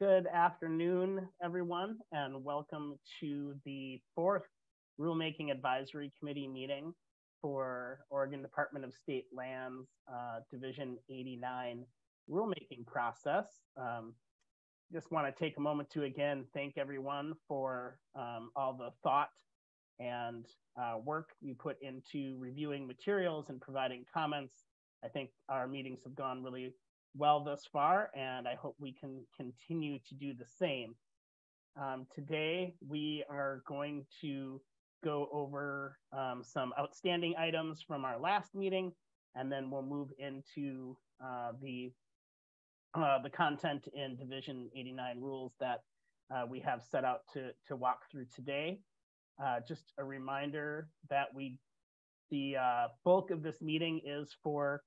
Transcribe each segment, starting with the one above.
Good afternoon, everyone, and welcome to the fourth Rulemaking Advisory Committee meeting for Oregon Department of State Lands Division 89 rulemaking process. Just want to take a moment to again thank everyone for all the thought and work you put into reviewing materials and providing comments. I think our meetings have gone really well thus far, and I hope we can continue to do the same. Today, we are going to go over some outstanding items from our last meeting, and then we'll move into the content in Division 89 rules that we have set out to walk through today. Just a reminder that the bulk of this meeting is for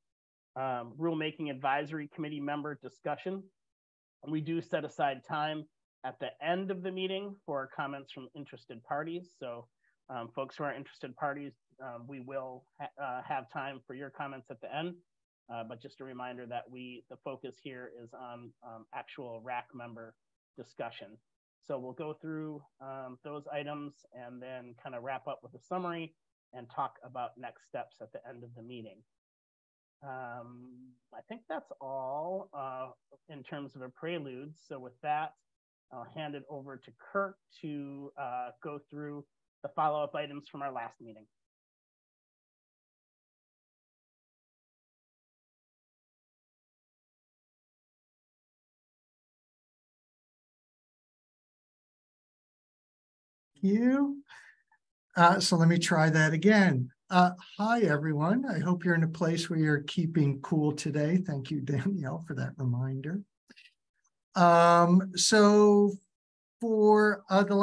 Rulemaking Advisory Committee member discussion. We do set aside time at the end of the meeting for comments from interested parties. So folks who are interested parties, we will have time for your comments at the end. But just a reminder that the focus here is on actual RAC member discussion. So we'll go through those items and then kind of wrap up with a summary and talk about next steps at the end of the meeting. I think that's all in terms of a prelude. So with that, I'll hand it over to Kirk to go through the follow-up items from our last meeting. Thank you. So let me try that again. Hi, everyone. I hope you're in a place where you're keeping cool today. Thank you, Danielle, for that reminder. So for the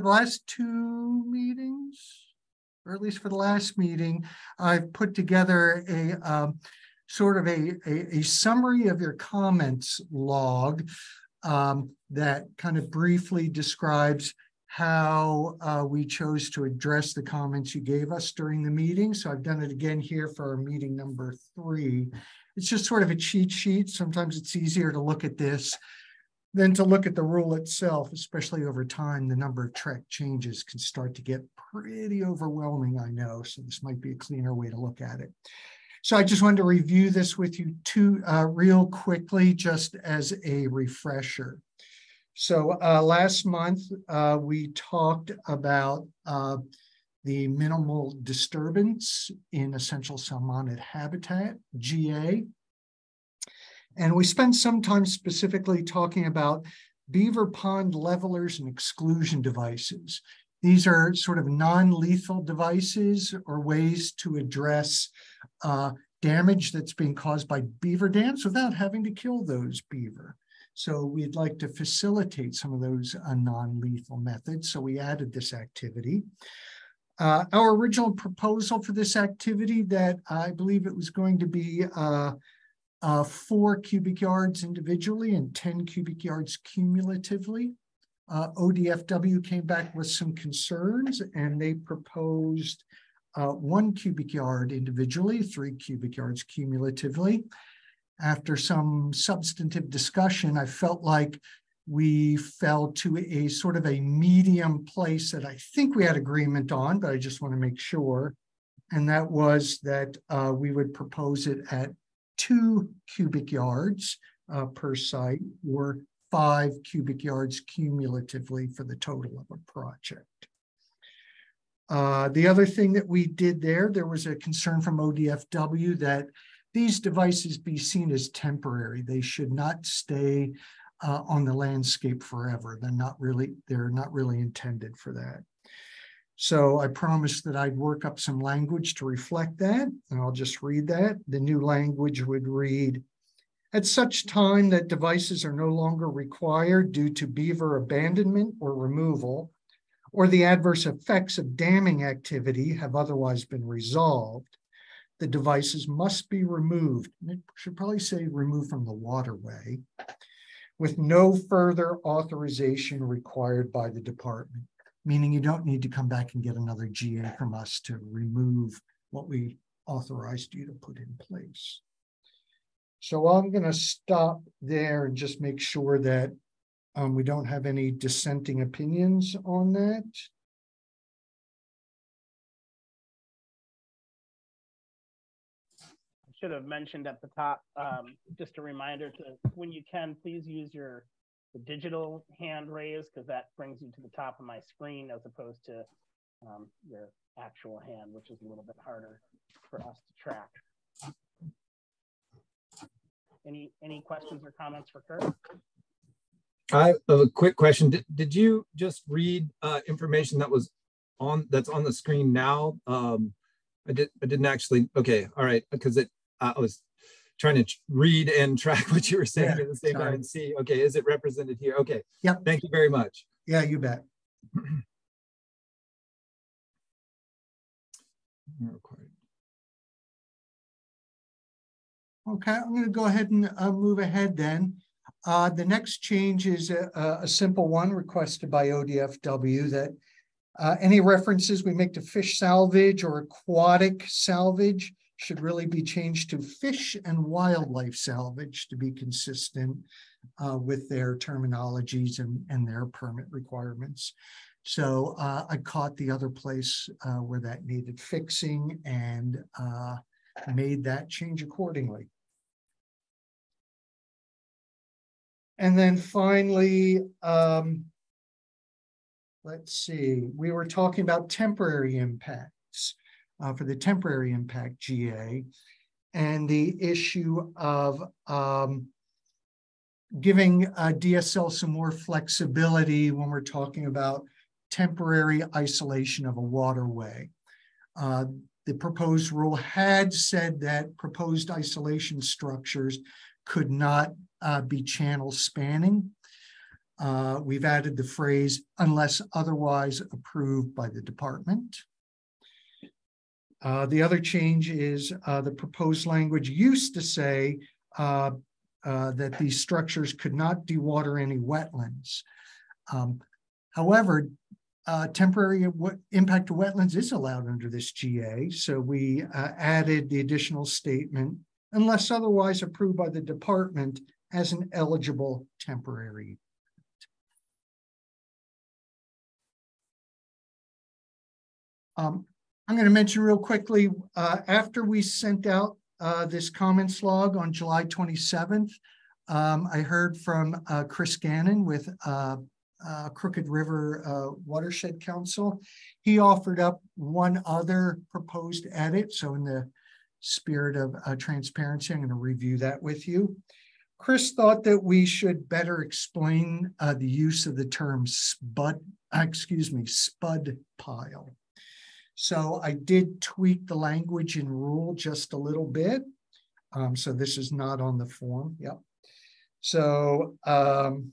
last two meetings, or at least for the last meeting, I've put together a sort of a summary of your comments log that kind of briefly describes how we chose to address the comments you gave us during the meeting. So I've done it again here for our meeting number 3. It's just sort of a cheat sheet. Sometimes it's easier to look at this than to look at the rule itself, especially over time. The number of track changes can start to get pretty overwhelming, I know. So this might be a cleaner way to look at it. So I just wanted to review this with you real quickly, just as a refresher. So last month, we talked about the minimal disturbance in essential salmonid habitat, GA. And we spent some time specifically talking about beaver pond levelers and exclusion devices. These are sort of non-lethal devices or ways to address damage that's being caused by beaver dams without having to kill those beaver. So we'd like to facilitate some of those non-lethal methods. So we added this activity. Our original proposal for this activity that I believe it was going to be 4 cubic yards individually and 10 cubic yards cumulatively. ODFW came back with some concerns and they proposed 1 cubic yard individually, 3 cubic yards cumulatively. After some substantive discussion, I felt like we fell to a sort of a medium place that I think we had agreement on, but I just want to make sure. And that was that we would propose it at 2 cubic yards per site or 5 cubic yards cumulatively for the total of a project. The other thing that we did there was a concern from ODFW that these devices be seen as temporary. They should not stay on the landscape forever. They're not really intended for that. So I promised that I'd work up some language to reflect that, and I'll just read that. The new language would read, at such time that devices are no longer required due to beaver abandonment or removal, or the adverse effects of damming activity have otherwise been resolved, the devices must be removed. It should probably say removed from the waterway with no further authorization required by the department, meaning you don't need to come back and get another GA from us to remove what we authorized you to put in place. So I'm going to stop there and just make sure that We don't have any dissenting opinions on that. I should have mentioned at the top, just a reminder to, when you can, please use the digital hand raise, because that brings you to the top of my screen as opposed to your actual hand, which is a little bit harder for us to track. Any questions or comments for Kurt? I have a quick question. Did you just read information that's on the screen now? I didn't actually. Okay, all right, because I was trying to read and track what you were saying at the same time and see. Okay, is it represented here? Okay. Yep. Thank you very much. Yeah, you bet. Okay, I'm going to go ahead and move ahead then. The next change is a simple one requested by ODFW, that any references we make to fish salvage or aquatic salvage should really be changed to fish and wildlife salvage to be consistent with their terminologies and their permit requirements. So I caught the other place where that needed fixing and made that change accordingly. And then finally, let's see, we were talking about temporary impacts for the temporary impact GA and the issue of giving DSL some more flexibility when we're talking about temporary isolation of a waterway. The proposed rule had said that proposed isolation structures could not be channel spanning. We've added the phrase unless otherwise approved by the department. The other change is the proposed language used to say that these structures could not dewater any wetlands. However, temporary impact to wetlands is allowed under this GA. So we added the additional statement, unless otherwise approved by the department, as an eligible temporary. I'm going to mention real quickly, after we sent out this comments log on July 27th, I heard from Chris Gannon with Crooked River Watershed Council. He offered up one other proposed edit. So in the spirit of transparency, I'm going to review that with you. Chris thought that we should better explain the use of the term spud pile. So I did tweak the language in rule just a little bit. So this is not on the form. Yep. So the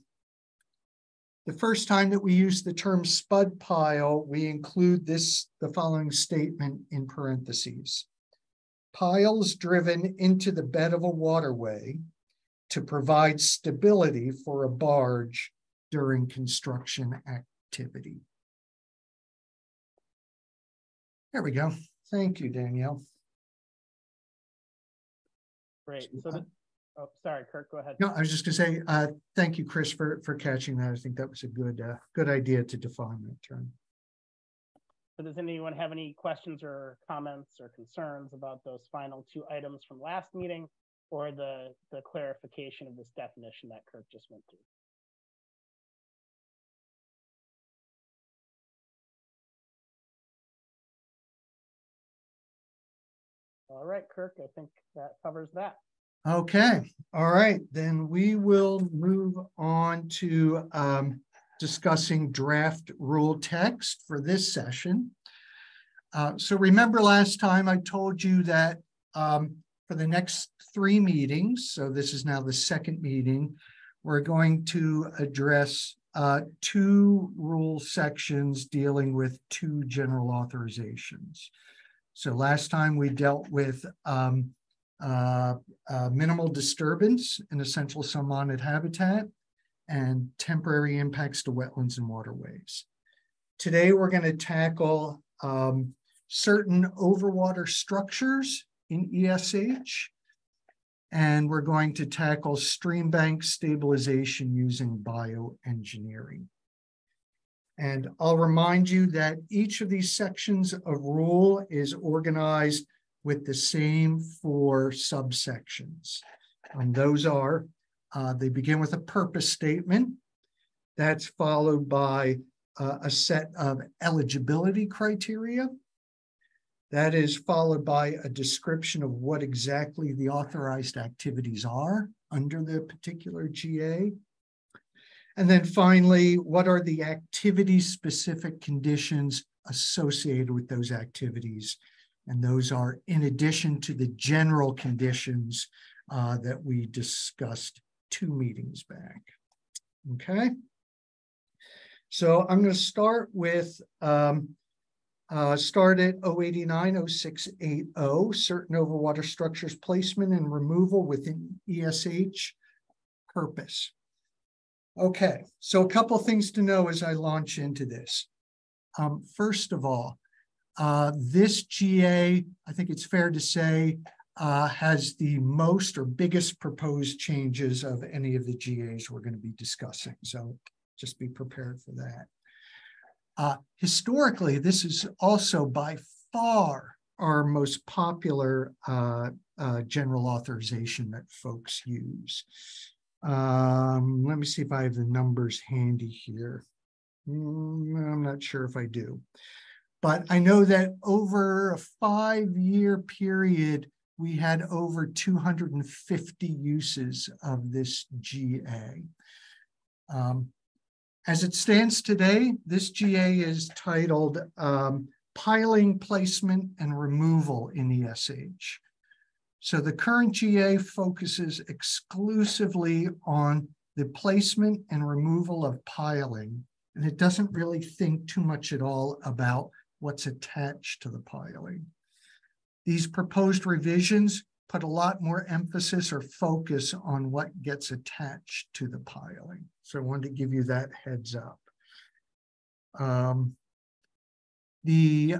first time that we use the term spud pile, we include the following statement in parentheses. Piles driven into the bed of a waterway to provide stability for a barge during construction activity. There we go. Thank you, Danielle. Great. So, oh, sorry, Kurt, go ahead. No, I was just going to say, thank you, Chris, for catching that. I think that was a good idea to define that term. So does anyone have any questions or comments or concerns about those final two items from last meeting, or the clarification of this definition that Kurt just went through? All right, Kirk, I think that covers that. Okay, all right, then we will move on to discussing draft rule text for this session. So remember last time I told you that for the next 3 meetings, so this is now the second meeting, we're going to address 2 rule sections dealing with 2 general authorizations. So last time we dealt with minimal disturbance in essential submonid habitat and temporary impacts to wetlands and waterways. Today we're going to tackle certain overwater structures in ESH And we're going to tackle stream bank stabilization using bioengineering. And I'll remind you that each of these sections of rule is organized with the same 4 subsections. And those are, they begin with a purpose statement. That's followed by a set of eligibility criteria. That is followed by a description of what exactly the authorized activities are under the particular GA. And then finally, what are the activity-specific conditions associated with those activities? And those are in addition to the general conditions that we discussed 2 meetings back. Okay. So I'm going to start with start at 089-0680, certain overwater structures placement and removal within ESH purpose. Okay, so a couple of things to know as I launch into this. First of all, this GA, I think it's fair to say, has the most or biggest proposed changes of any of the GAs we're going to be discussing. So just be prepared for that. Historically, this is also by far our most popular general authorization that folks use. Let me see if I have the numbers handy here. I'm not sure if I do, but I know that over a 5-year period, we had over 250 uses of this GA. As it stands today, this GA is titled Piling Placement and Removal in ESH. So the current GA focuses exclusively on the placement and removal of piling, and it doesn't really think too much at all about what's attached to the piling. These proposed revisions put a lot more emphasis or focus on what gets attached to the piling. So I wanted to give you that heads up. The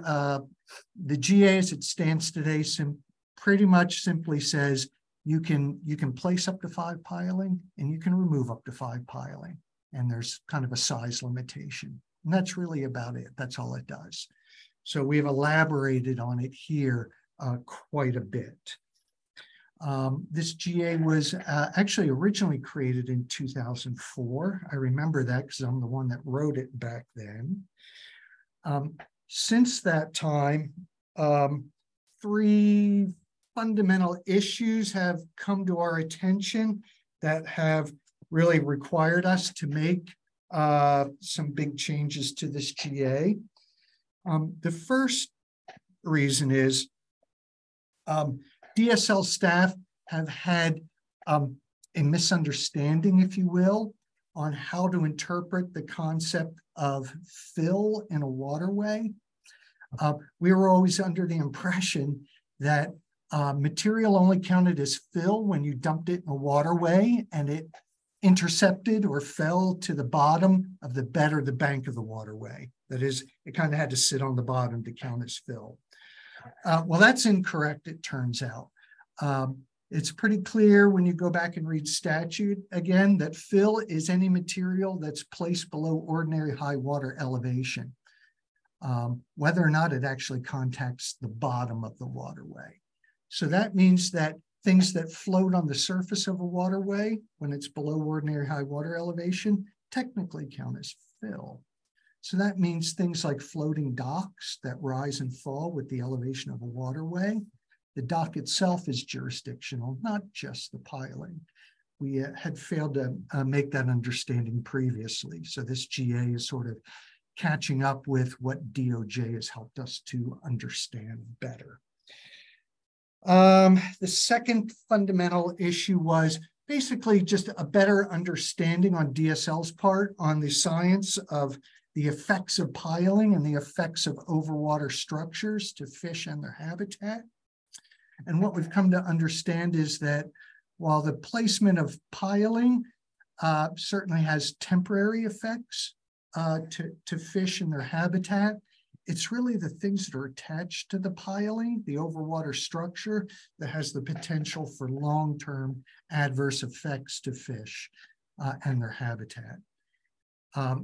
GA as it stands today pretty much simply says you can place up to 5 piling and you can remove up to 5 piling. And there's kind of a size limitation. And that's really about it. That's all it does. So we've elaborated on it here quite a bit. This GA was actually originally created in 2004. I remember that because I'm the one that wrote it back then. Since that time, 3 fundamental issues have come to our attention that have really required us to make some big changes to this GA. The first reason is DSL staff have had a misunderstanding, if you will, on how to interpret the concept of fill in a waterway. We were always under the impression that material only counted as fill when you dumped it in a waterway and it intercepted or fell to the bottom of the bed or the bank of the waterway. That is, it kind of had to sit on the bottom to count as fill. Well, that's incorrect, it turns out. It's pretty clear when you go back and read statute again that fill is any material that's placed below ordinary high water elevation, whether or not it actually contacts the bottom of the waterway. So that means that things that float on the surface of a waterway when it's below ordinary high water elevation technically count as fill. So that means things like floating docks that rise and fall with the elevation of a waterway. The dock itself is jurisdictional, not just the piling. We had failed to make that understanding previously. So this GA is sort of catching up with what DOJ has helped us to understand better. The second fundamental issue was basically just a better understanding on DSL's part on the science of the effects of piling and the effects of overwater structures to fish and their habitat. And what we've come to understand is that while the placement of piling certainly has temporary effects to fish and their habitat, it's really the things that are attached to the piling, the overwater structure, that has the potential for long-term adverse effects to fish and their habitat.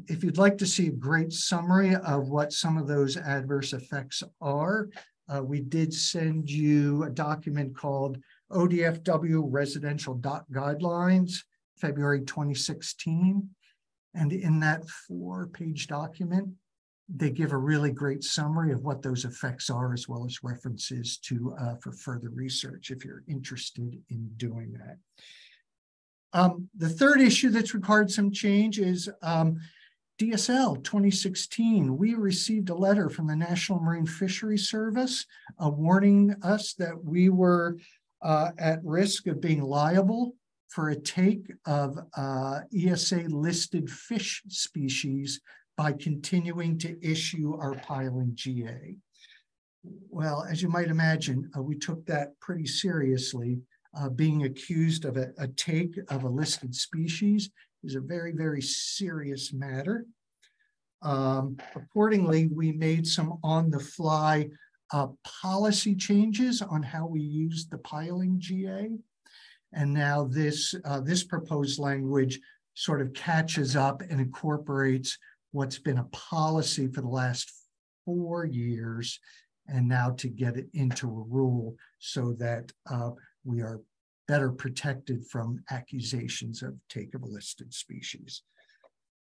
If you'd like to see a great summary of what some of those adverse effects are, we did send you a document called ODFW Residential Guidelines, February 2016. And in that 4-page document, they give a really great summary of what those effects are, as well as references to for further research if you're interested in doing that. The third issue that's required some change is DSL 2016. We received a letter from the National Marine Fisheries Service warning us that we were at risk of being liable for a take of ESA listed fish species by continuing to issue our piling GA. Well, as you might imagine, we took that pretty seriously. Being accused of a take of a listed species is a very, very serious matter. Accordingly, we made some on-the-fly policy changes on how we use the piling GA. And now this proposed language sort of catches up and incorporates what's been a policy for the last 4 years, and now to get it into a rule so that we are better protected from accusations of take of a listed species.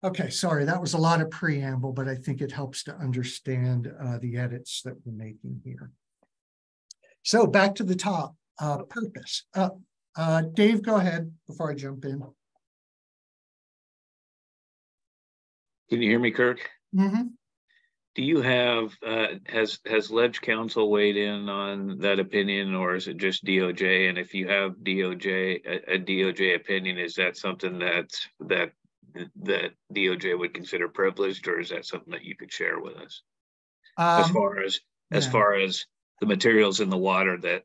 Okay, sorry, that was a lot of preamble, but I think it helps to understand the edits that we're making here. So back to the top, purpose. Dave, go ahead before I jump in. Can you hear me, Kirk? Mm-hmm. Do you have, has Ledge Council weighed in on that opinion, or is it just DOJ? And if you have a DOJ opinion, is that something that DOJ would consider privileged, or is that something that you could share with us? As far as the materials in the water that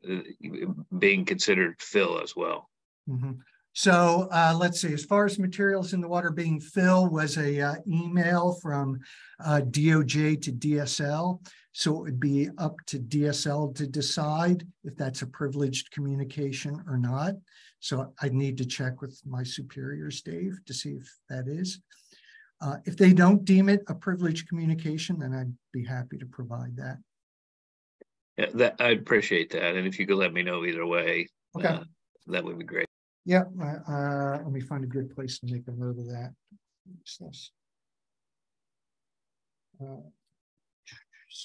being considered fill as well. Mm-hmm. So let's see, as far as materials in the water being fill was a email from DOJ to DSL. So it would be up to DSL to decide if that's a privileged communication or not. So I'd need to check with my superiors, Dave, to see if that is. If they don't deem it a privileged communication, then I'd be happy to provide that. Yeah, I'd appreciate that. And if you could let me know either way, okay, that would be great. Yeah, let me find a good place to make a note of that. So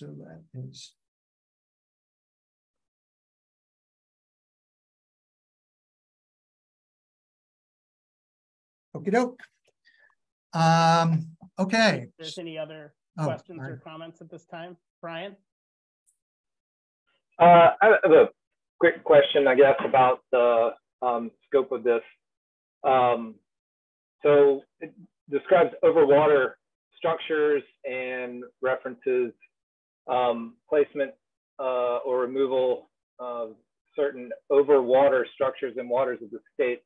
that is. Okie doke. Okay. If there's any other questions or comments at this time, Brian? I have a quick question, I guess, about the scope of this. So it describes overwater structures and references placement or removal of certain overwater structures and waters of the state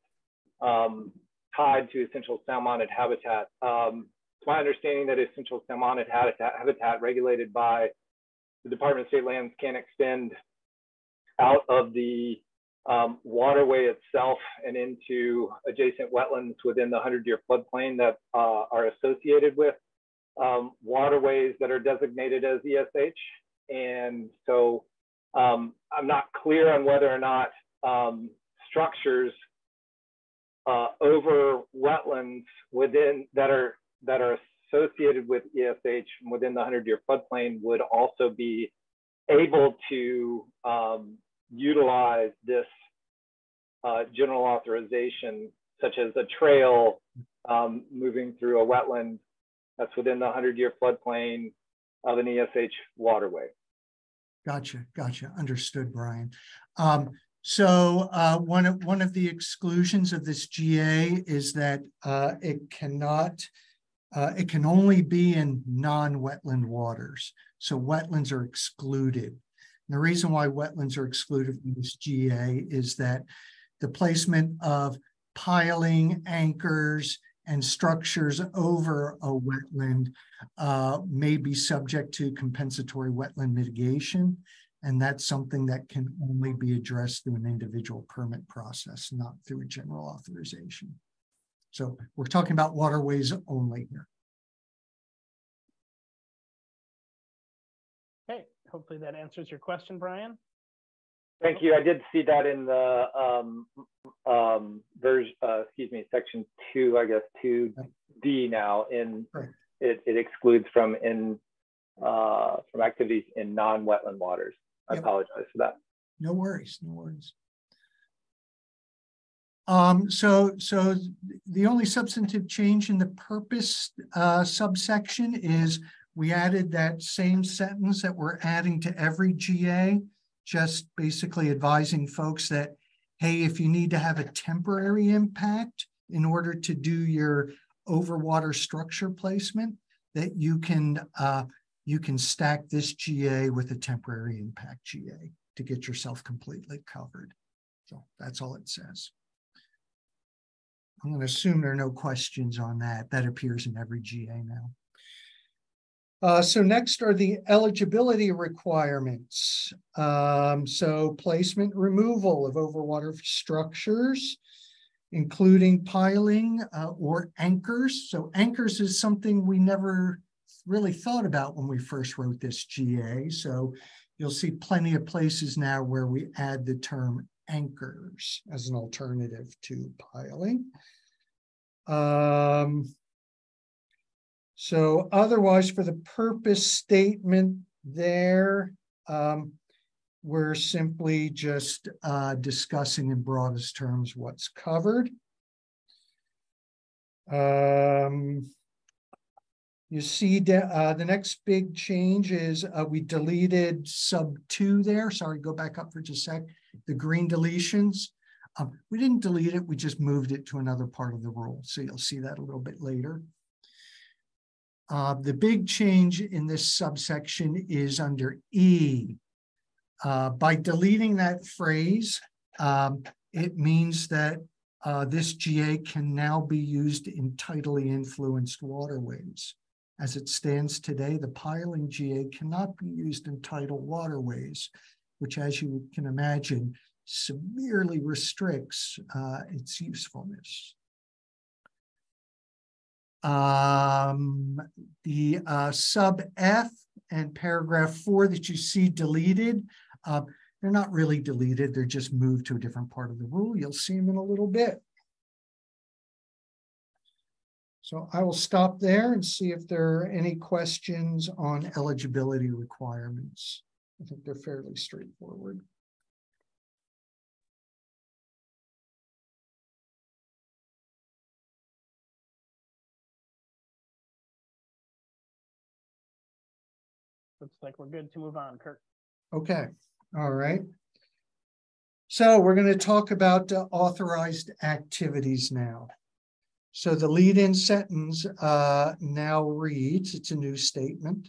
tied to essential salmonid habitat. It's my understanding that essential salmonid habitat regulated by the Department of State Lands can extend out of the waterway itself and into adjacent wetlands within the 100-year floodplain that are associated with waterways that are designated as ESH. And so I'm not clear on whether or not structures over wetlands within that are associated with ESH within the 100-year floodplain would also be able to utilize this general authorization, such as a trail moving through a wetland that's within the 100-year floodplain of an ESH waterway. Gotcha. Understood, Brian. So one of the exclusions of this GA is that it can only be in non-wetland waters. So wetlands are excluded. And the reason why wetlands are excluded from this GA is that the placement of piling, anchors, and structures over a wetland may be subject to compensatory wetland mitigation. And that's something that can only be addressed through an individual permit process, not through a general authorization. So we're talking about waterways only here. Okay, hopefully that answers your question, Brian. Thank you. I did see that in the section 2, I guess 2D now. In it excludes from activities in non-wetland waters. I apologize for that. No worries, no worries. So the only substantive change in the purpose subsection is we added that same sentence that we're adding to every GA, just basically advising folks that, hey, if you need to have a temporary impact in order to do your overwater structure placement, that you can stack this GA with a temporary impact GA to get yourself completely covered. So that's all it says. I'm going to assume there are no questions on that. That appears in every GA now. So next are the eligibility requirements. So placement removal of overwater structures, including piling or anchors. So anchors is something we never really thought about when we first wrote this GA. So you'll see plenty of places now where we add the term anchors as an alternative to piling. So otherwise, for the purpose statement there, we're simply just discussing in broadest terms what's covered. You see the next big change is we deleted sub 2 there. Sorry, go back up for just a sec. The green deletions. We didn't delete it, we just moved it to another part of the rule. So you'll see that a little bit later. The big change in this subsection is under E. By deleting that phrase, it means that this GA can now be used in tidally influenced waterways. As it stands today, the piling GA cannot be used in tidal waterways, which, as you can imagine, severely restricts its usefulness. The sub F and paragraph 4 that you see deleted, they're not really deleted, they're just moved to a different part of the rule. You'll see them in a little bit. So I will stop there and see if there are any questions on eligibility requirements. I think they're fairly straightforward. Looks like we're good to move on, Kurt. Okay, all right. So we're going to talk about authorized activities now. So the lead-in sentence now reads, it's a new statement.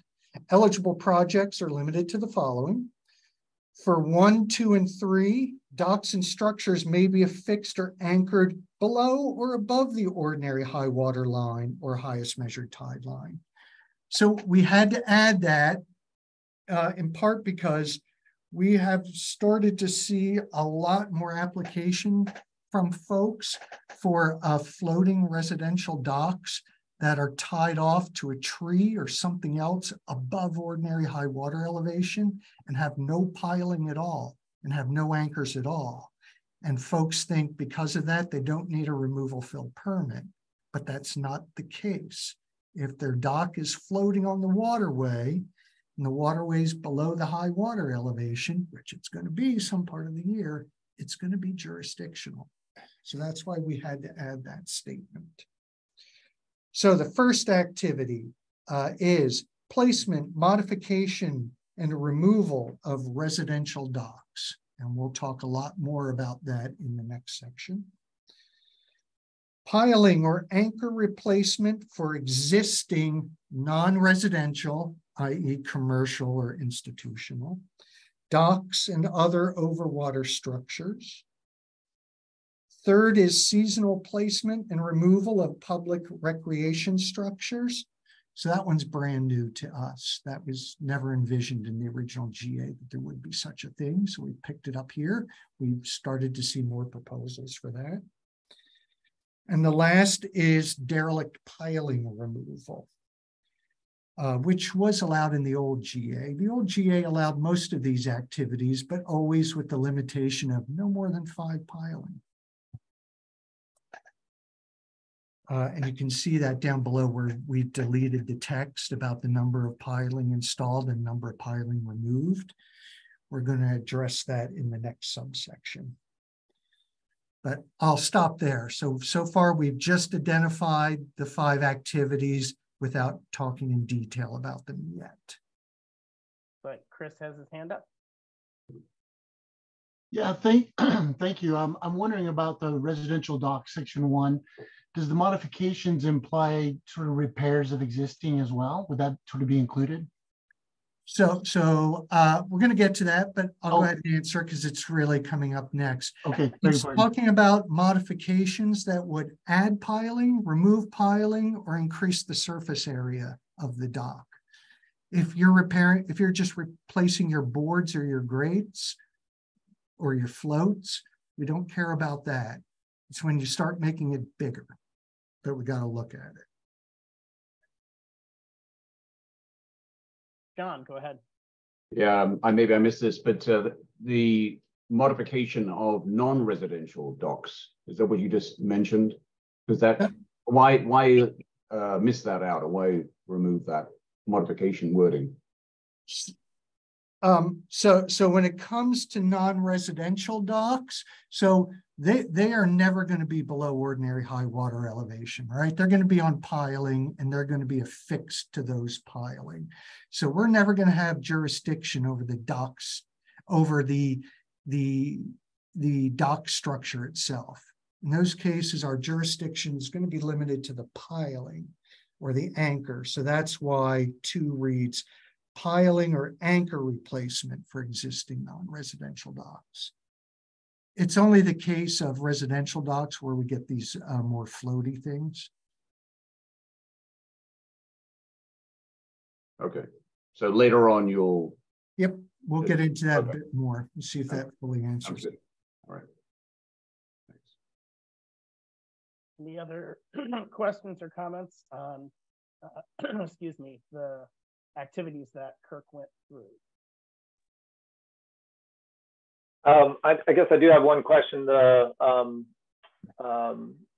Eligible projects are limited to the following. For 1, 2, and 3, docks and structures may be affixed or anchored below or above the ordinary high water line or highest measured tide line. So we had to add that in part because we have started to see a lot more application from folks for floating residential docks that are tied off to a tree or something else above ordinary high water elevation and have no piling at all and have no anchors at all. And folks think because of that, they don't need a removal fill permit, but that's not the case. If their dock is floating on the waterway and the waterway is below the high water elevation, which it's going to be some part of the year, it's going to be jurisdictional. So that's why we had to add that statement. So the first activity is placement, modification, and removal of residential docks. And we'll talk a lot more about that in the next section. Piling or anchor replacement for existing non-residential, i.e. commercial or institutional, docks and other overwater structures. Third is seasonal placement and removal of public recreation structures. So that one's brand new to us. That was never envisioned in the original GA that there would be such a thing. So we picked it up here. We've started to see more proposals for that. And the last is derelict piling removal, which was allowed in the old GA. The old GA allowed most of these activities, but always with the limitation of no more than 5 piling. And you can see that down below where we deleted the text about the number of piling installed and number of piling removed. We're going to address that in the next subsection. But I'll stop there. So far we've just identified the 5 activities without talking in detail about them yet. But Chris has his hand up. Yeah, thank you. I'm wondering about the residential dock section 1. Does the modifications imply sort of repairs of existing as well? Would that sort of be included? So we're going to get to that, but I'll go ahead and answer because it's really coming up next. Okay. It's talking about modifications that would add piling, remove piling, or increase the surface area of the dock. If you're just replacing your boards or your grates or your floats, we don't care about that. It's when you start making it bigger that we got to look at it. John, go ahead. Yeah, maybe I missed this, but the modification of non-residential docks, is that what you just mentioned? Because that, why miss that out, or why remove that modification wording? So when it comes to non-residential docks, so they are never going to be below ordinary high water elevation, right? They're going to be on piling and they're going to be affixed to those piling. So we're never going to have jurisdiction over the docks, over the dock structure itself. In those cases, our jurisdiction is going to be limited to the piling or the anchor. So that's why 2 reads piling or anchor replacement for existing non-residential docks. It's only the case of residential docks where we get these more floaty things. Okay, so later on you'll... Yep, we'll get into that a bit more and see if that fully answers it. All right. Thanks. Any other questions or comments on, excuse me, the activities that Kirk went through? I guess I do have one question. The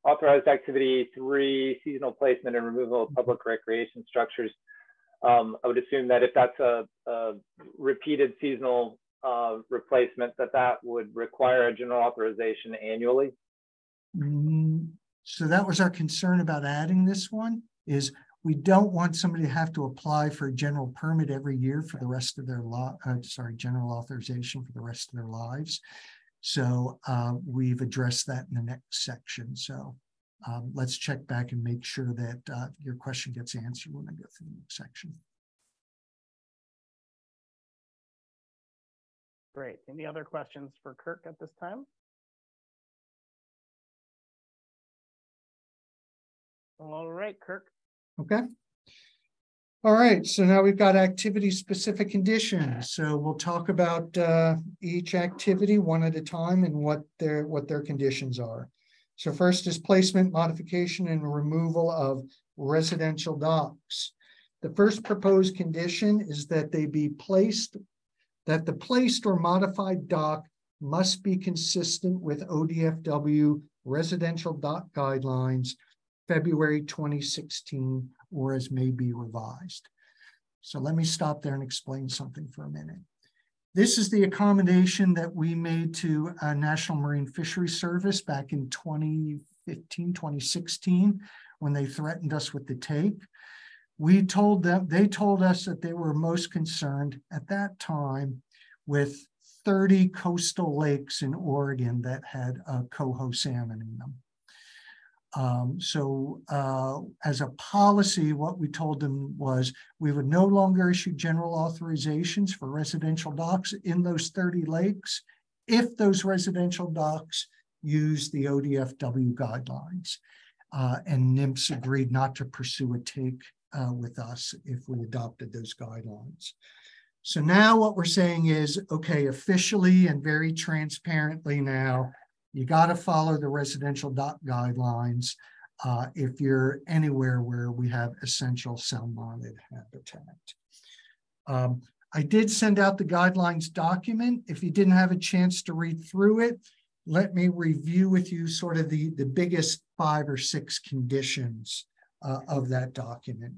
authorized activity 3, seasonal placement and removal of public recreation structures. I would assume that if that's a repeated seasonal replacement, that would require a general authorization annually. So that was our concern about adding this one, is we don't want somebody to have to apply for a general permit every year for the rest of their general authorization for the rest of their lives. So we've addressed that in the next section. So let's check back and make sure that your question gets answered when I go through the next section. Great. Any other questions for Kirk at this time? All right, Kirk. Okay. All right, so now we've got activity-specific conditions. So we'll talk about each activity one at a time and what their conditions are. So first is placement, modification, and removal of residential docks. The first proposed condition is that they be placed, that the placed or modified dock must be consistent with ODFW residential dock guidelines, February 2016, or as may be revised. So let me stop there and explain something for a minute. This is the accommodation that we made to National Marine Fisheries Service back in 2015, 2016, when they threatened us with the take. We told them, they told us that they were most concerned at that time with 30 coastal lakes in Oregon that had coho salmon in them. As a policy, what we told them was we would no longer issue general authorizations for residential docks in those 30 lakes if those residential docks use the ODFW guidelines. And NIMS agreed not to pursue a take with us if we adopted those guidelines. So now what we're saying is, okay, officially and very transparently now, you got to follow the residential dock guidelines if you're anywhere where we have essential cell-mounted habitat. I did send out the guidelines document. If you didn't have a chance to read through it, let me review with you sort of the biggest 5 or 6 conditions of that document.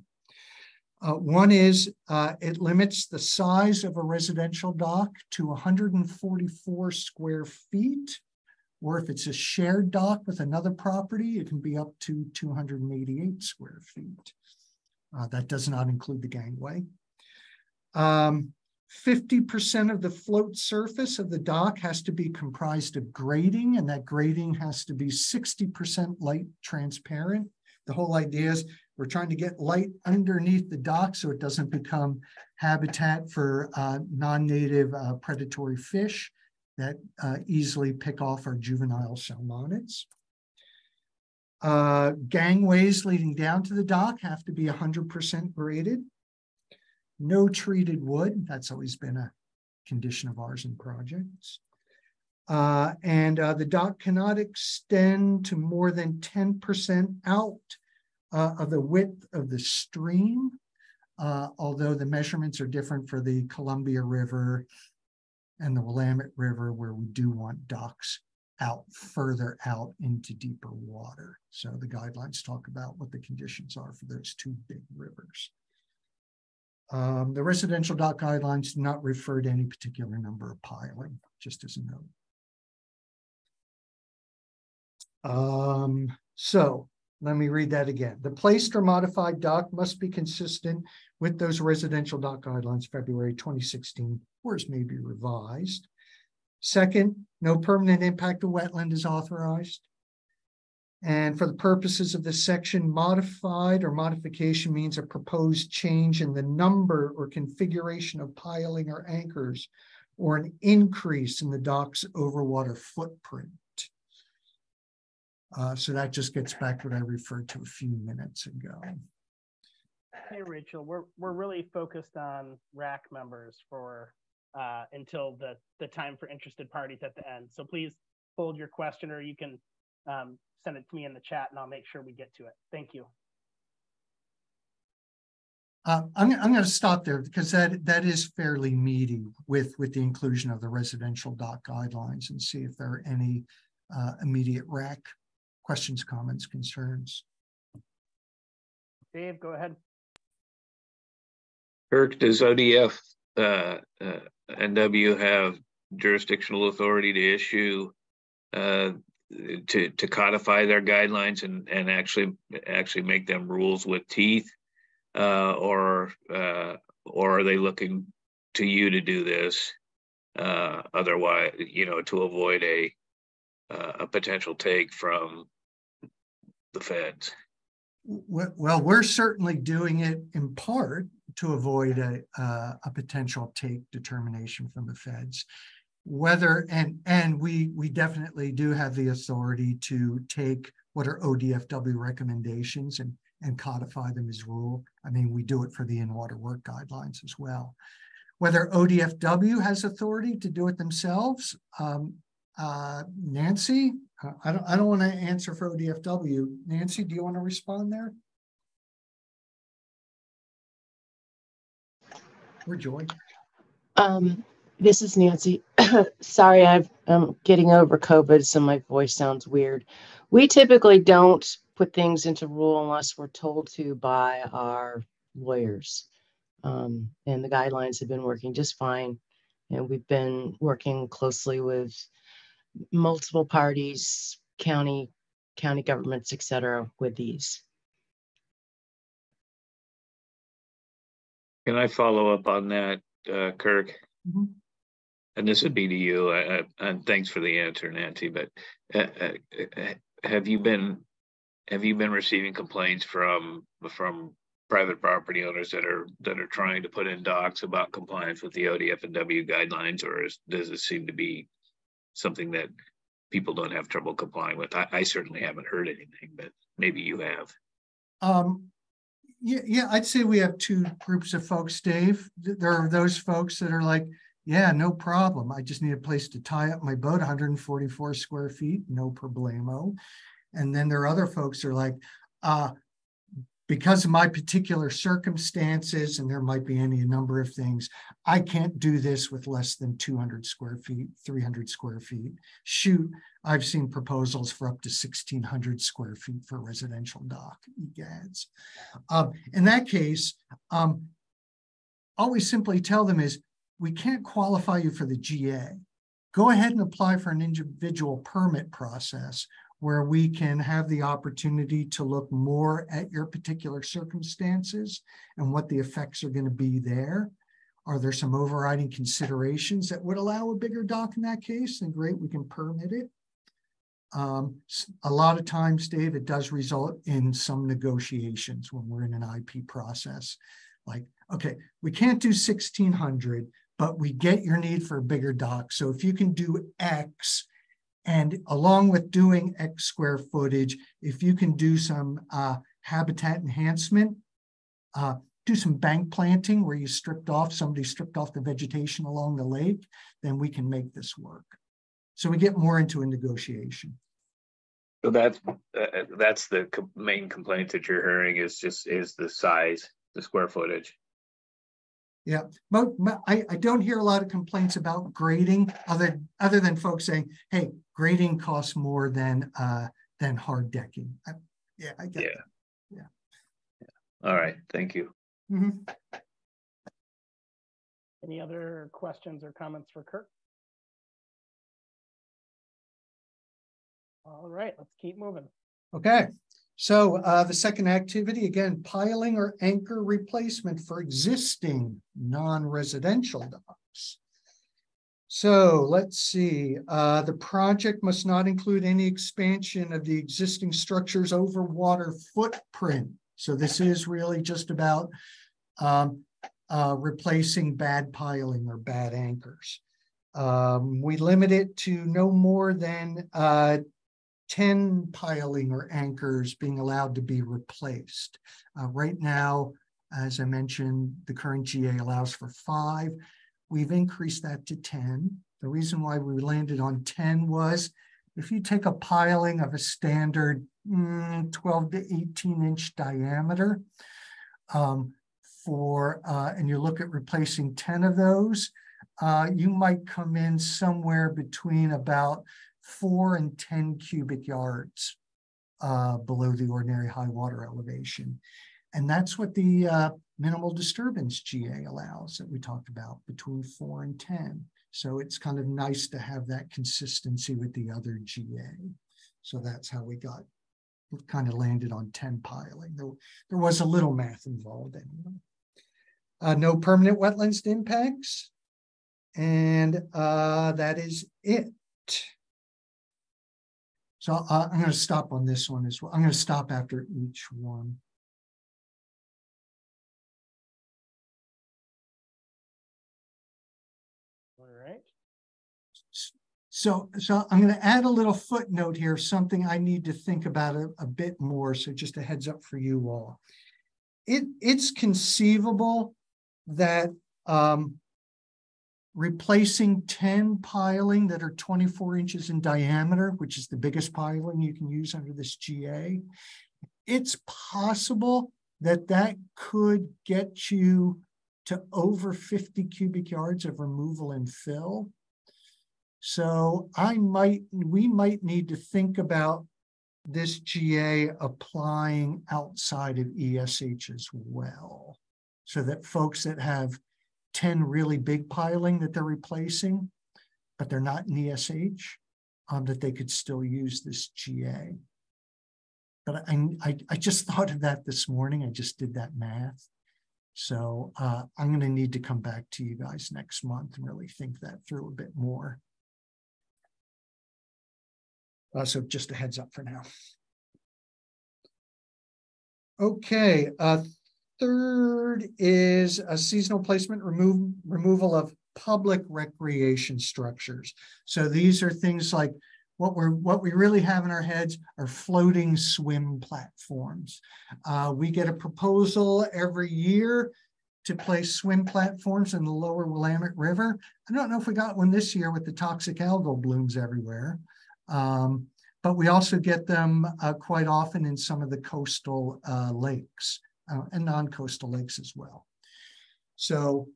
One is it limits the size of a residential dock to 144 square feet, or if it's a shared dock with another property, it can be up to 288 square feet. That does not include the gangway. 50% of the float surface of the dock has to be comprised of grading, and that grading has to be 60% light transparent. The whole idea is we're trying to get light underneath the dock so it doesn't become habitat for non-native predatory fish that easily pick off our juvenile salmonids. Gangways leading down to the dock have to be 100% graded. No treated wood, that's always been a condition of ours in projects. The dock cannot extend to more than 10% out of the width of the stream, although the measurements are different for the Columbia River and the Willamette River, where we do want docks out further out into deeper water. So the guidelines talk about what the conditions are for those 2 big rivers. The residential dock guidelines do not refer to any particular number of piling, just as a note. So let me read that again. The placed or modified dock must be consistent with those residential dock guidelines, February 2016, or as may be revised. Second, no permanent impact to wetland is authorized. And for the purposes of this section, modified or modification means a proposed change in the number or configuration of piling or anchors, or an increase in the dock's overwater footprint. So that just gets back to what I referred to a few minutes ago. Hey, Rachel, we're really focused on RAC members for until the time for interested parties at the end. So please hold your question, or you can send it to me in the chat and I'll make sure we get to it. Thank you. I'm going to stop there because that is fairly meaty with the inclusion of the residential dock guidelines, and see if there are any immediate RAC questions, comments, concerns. Dave, go ahead. Kirk, does ODF NW have jurisdictional authority to issue to codify their guidelines and actually make them rules with teeth, or are they looking to you to do this otherwise, to avoid a potential take from the feds? Well, we're certainly doing it in part to avoid a potential take determination from the feds. And we definitely do have the authority to take what are ODFW recommendations and codify them as rule. I mean, we do it for the in-water work guidelines as well. Whether ODFW has authority to do it themselves, Nancy, I don't want to answer for ODFW. Nancy, do you want to respond there? Or Joy? This is Nancy. Sorry, I'm getting over COVID, so my voice sounds weird. We typically don't put things into rule unless we're told to by our lawyers. And the guidelines have been working just fine. And we've been working closely with multiple parties, county governments, et cetera, with these. Can I follow up on that, Kirk? Mm-hmm. And this would be to you, and thanks for the answer, Nancy, but have you been receiving complaints from private property owners that are trying to put in docks about compliance with the ODF and W guidelines, or does it seem to be something that people don't have trouble complying with. I certainly haven't heard anything, but maybe you have. Yeah, I'd say we have two groups of folks, Dave. There are those folks that are like, yeah, no problem. I just need a place to tie up my boat, 144 square feet, no problemo. And then there are other folks that are like, because of my particular circumstances, and there might be any number of things, I can't do this with less than 200 square feet, 300 square feet. Shoot, I've seen proposals for up to 1,600 square feet for a residential dock, egads. In that case, all we simply tell them is, we can't qualify you for the GA. Go ahead and apply for an individual permit process where we can have the opportunity to look more at your particular circumstances and what the effects are going to be there. Are there some overriding considerations that would allow a bigger dock in that case? Then great, we can permit it. A lot of times, Dave, it does result in some negotiations when we're in an IP process. Like, okay, we can't do 1,600, but we get your need for a bigger dock. So if you can do X, and along with doing X square footage, if you can do some habitat enhancement, do some bank planting where you somebody stripped off the vegetation along the lake, then we can make this work. So we get more into a negotiation. So that's the main complaint that you're hearing is the size, the square footage. Yeah, I don't hear a lot of complaints about grading other than folks saying, hey, grading costs more than hard decking. Yeah, I get that. Yeah. All right, thank you. Mm-hmm. Any other questions or comments for Kurt? All right, let's keep moving. Okay. So the second activity, again, piling or anchor replacement for existing non-residential docks. So let's see, the project must not include any expansion of the existing structure's over water footprint. So this is really just about replacing bad piling or bad anchors. We limit it to no more than 10 piling or anchors being allowed to be replaced. Right now, as I mentioned, the current GA allows for 5. We've increased that to 10. The reason why we landed on 10 was if you take a piling of a standard 12 to 18 inch diameter and you look at replacing 10 of those, you might come in somewhere between about 4 and 10 cubic yards below the ordinary high water elevation. And that's what the minimal disturbance GA allows that we talked about, between 4 and 10. So it's kind of nice to have that consistency with the other GA. So that's how we kind of landed on 10 piling. There was a little math involved anyway. No permanent wetlands impacts. And that is it. So I'm going to stop on this one as well. I'm going to stop after each one. All right. So I'm going to add a little footnote here, something I need to think about a bit more. So just a heads up for you all. It's conceivable that replacing 10 piling that are 24 inches in diameter, which is the biggest piling you can use under this GA, it's possible that could get you to over 50 cubic yards of removal and fill. So we might need to think about this GA applying outside of ESH as well, so that folks that have 10 really big piling that they're replacing, but they're not in ESH, that they could still use this GA. But I just thought of that this morning. I just did that math. So I'm going to need to come back to you guys next month and really think that through a bit more. So just a heads up for now. Okay. Third is a seasonal placement removal of public recreation structures. So these are things like What we really have in our heads are floating swim platforms. We get a proposal every year to place swim platforms in the lower Willamette River. I don't know if we got one this year with the toxic algal blooms everywhere, but we also get them quite often in some of the coastal lakes and non-coastal lakes as well. So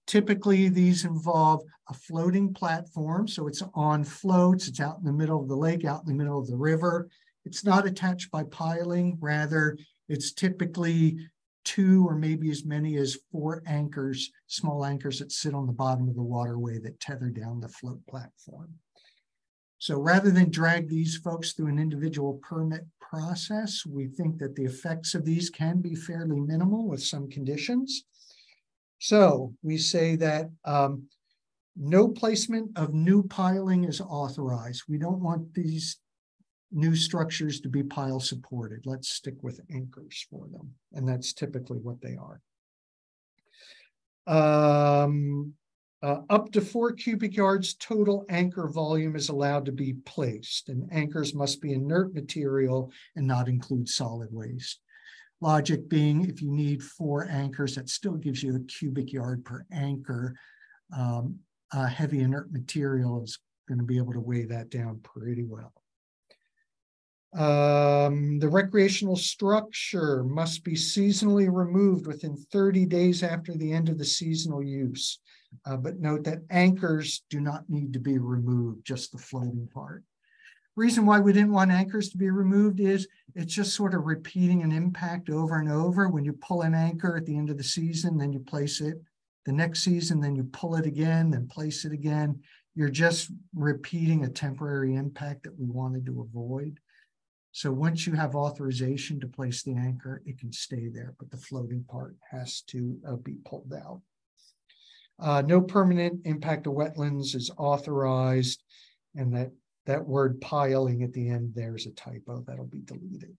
typically these involve a floating platform. So it's on floats, it's out in the middle of the lake, out in the middle of the river. It's not attached by piling, rather it's typically 2 or maybe as many as 4 anchors, small anchors that sit on the bottom of the waterway that tether down the float platform. So rather than drag these folks through an individual permit process, we think that the effects of these can be fairly minimal with some conditions. So we say that no placement of new piling is authorized. We don't want these new structures to be pile supported. Let's stick with anchors for them. And that's typically what they are. Up to 4 cubic yards total anchor volume is allowed to be placed, and anchors must be inert material and not include solid waste. Logic being, if you need 4 anchors, that still gives you a cubic yard per anchor. Heavy inert material is going to be able to weigh that down pretty well. The recreational structure must be seasonally removed within 30 days after the end of the seasonal use. But note that anchors do not need to be removed, just the floating part. Reason why we didn't want anchors to be removed is it's just sort of repeating an impact over and over. When you pull an anchor at the end of the season, then you place it the next season, then you pull it again, then place it again. You're just repeating a temporary impact that we wanted to avoid. So once you have authorization to place the anchor, it can stay there, but the floating part has to be pulled out. No permanent impact of wetlands is authorized, and that word piling at the end, there's a typo that'll be deleted.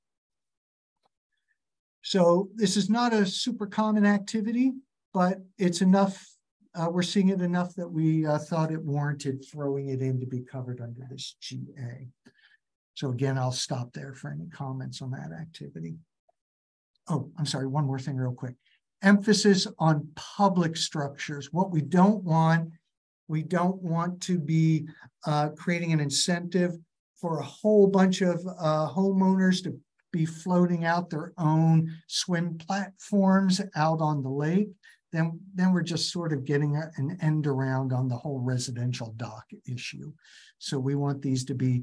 So this is not a super common activity, but it's enough. We're seeing it enough that we thought it warranted throwing it in to be covered under this GA. So again, I'll stop there for any comments on that activity. Oh, I'm sorry, one more thing real quick. Emphasis on public structures. What we don't want to be creating an incentive for a whole bunch of homeowners to be floating out their own swim platforms out on the lake. Then we're just sort of getting an end around on the whole residential dock issue. So we want these to be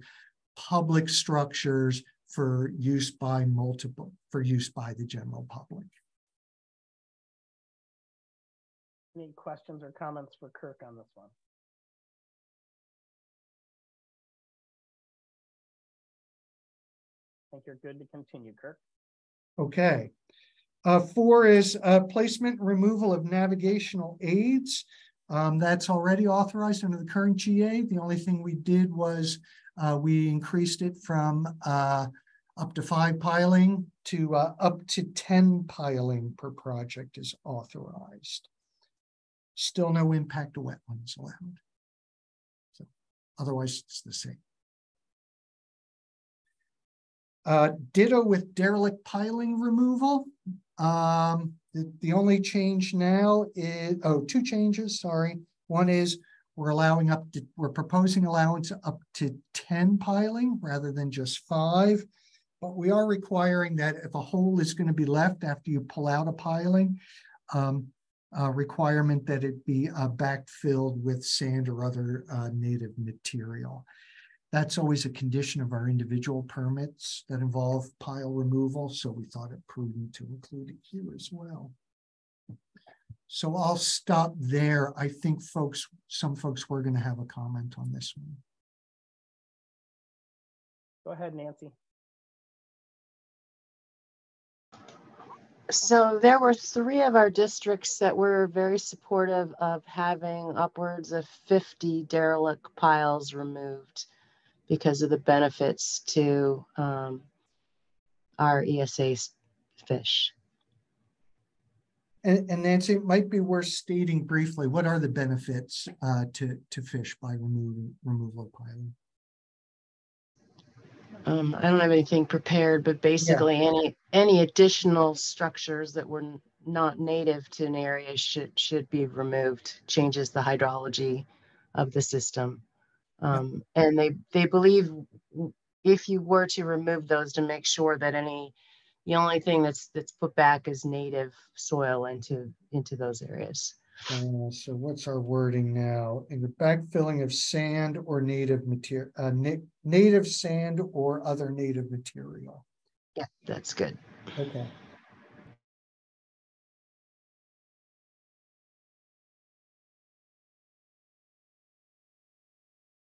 public structures for use by the general public. Any questions or comments for Kirk on this one? I think you're good to continue, Kirk. Okay. 4 is placement and removal of navigational aids. That's already authorized under the current GA. The only thing we did was we increased it from up to 5 piling to up to 10 piling per project is authorized. Still no impact to wetlands allowed. So otherwise it's the same. Ditto with derelict piling removal. The only change now is, 2 changes, sorry. One is we're proposing allowance up to 10 piling rather than just 5, but we are requiring that if a hole is going to be left after you pull out a piling, requirement that it be backfilled with sand or other native material. That's always a condition of our individual permits that involve pile removal, so we thought it prudent to include it here as well. So I'll stop there. I think some folks were going to have a comment on this one. Go ahead, Nancy. So there were 3 of our districts that were very supportive of having upwards of 50 derelict piles removed because of the benefits to our ESA fish. And Nancy, it might be worth stating briefly, what are the benefits to fish by removal of piling? I don't have anything prepared, but basically any additional structures that were not native to an area should be removed. Changes the hydrology of the system. And they believe if you were to remove those, to make sure that the only thing that's put back is native soil into those areas. So what's our wording now? In the backfilling of sand or native material, native sand or other native material. Yeah, that's good. Okay.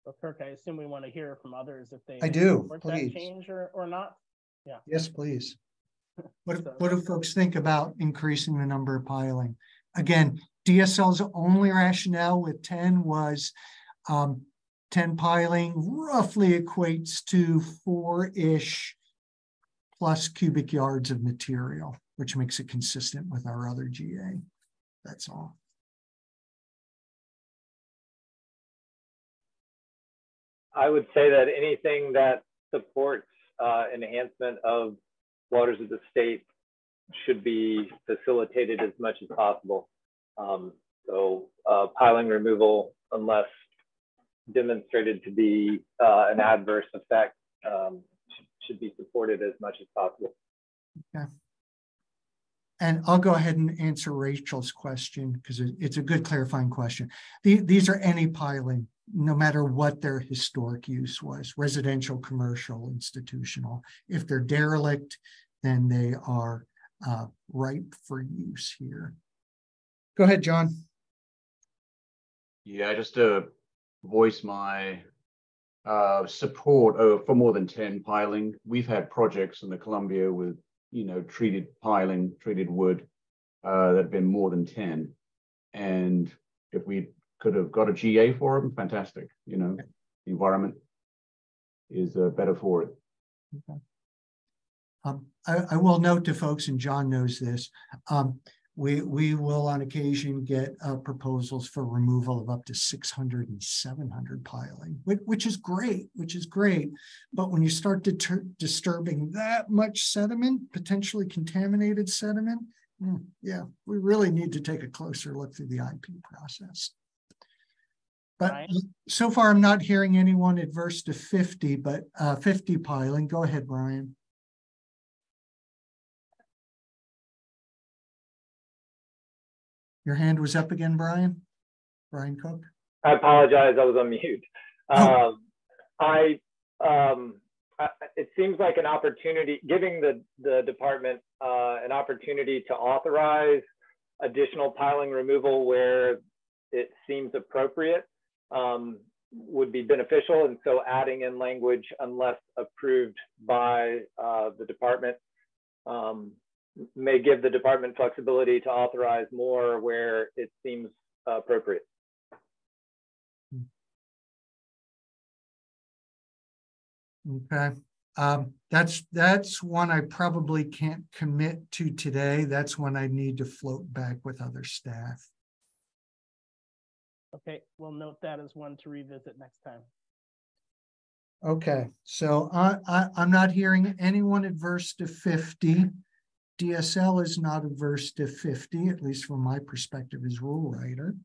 So Kirk, I assume we want to hear from others if they I do, support please. that change or not. Yeah. Yes, please. What So, do folks think about increasing the number of piling? Again, DSL's only rationale with 10 was 10 piling roughly equates to 4-ish plus cubic yards of material, which makes it consistent with our other GA. That's all. I would say that anything that supports enhancement of waters of the state should be facilitated as much as possible. So piling removal, unless demonstrated to be an adverse effect, should be supported as much as possible. Okay. And I'll go ahead and answer Rachel's question because it's a good clarifying question. These are any piling, no matter what their historic use was, residential, commercial, institutional. If they're derelict, then they are ripe for use here. Go ahead, John. Yeah, just to voice my support for more than 10 piling. We've had projects in the Columbia with, treated piling, treated wood that have been more than 10. And if we could have got a GA for them, fantastic. The environment is better for it. Okay. I will note to folks, and John knows this, we will on occasion get proposals for removal of up to 600 and 700 piling, which is great, But when you start disturbing that much sediment, potentially contaminated sediment, yeah, we really need to take a closer look through the IP process. But Brian? So far, I'm not hearing anyone adverse to 50, but 50 piling. Go ahead, Brian. Your hand was up again, Brian? Brian Cook? I apologize, I was on mute. It seems like an opportunity, giving the department an opportunity to authorize additional piling removal where it seems appropriate would be beneficial. And so adding in language, unless approved by the department, may give the department flexibility to authorize more where it seems appropriate. Okay, that's one I probably can't commit to today. That's one I need to float back with other staff. Okay, we'll note that as one to revisit next time. Okay, so I'm not hearing anyone adverse to 50. DSL is not averse to 50, at least from my perspective as rule writer.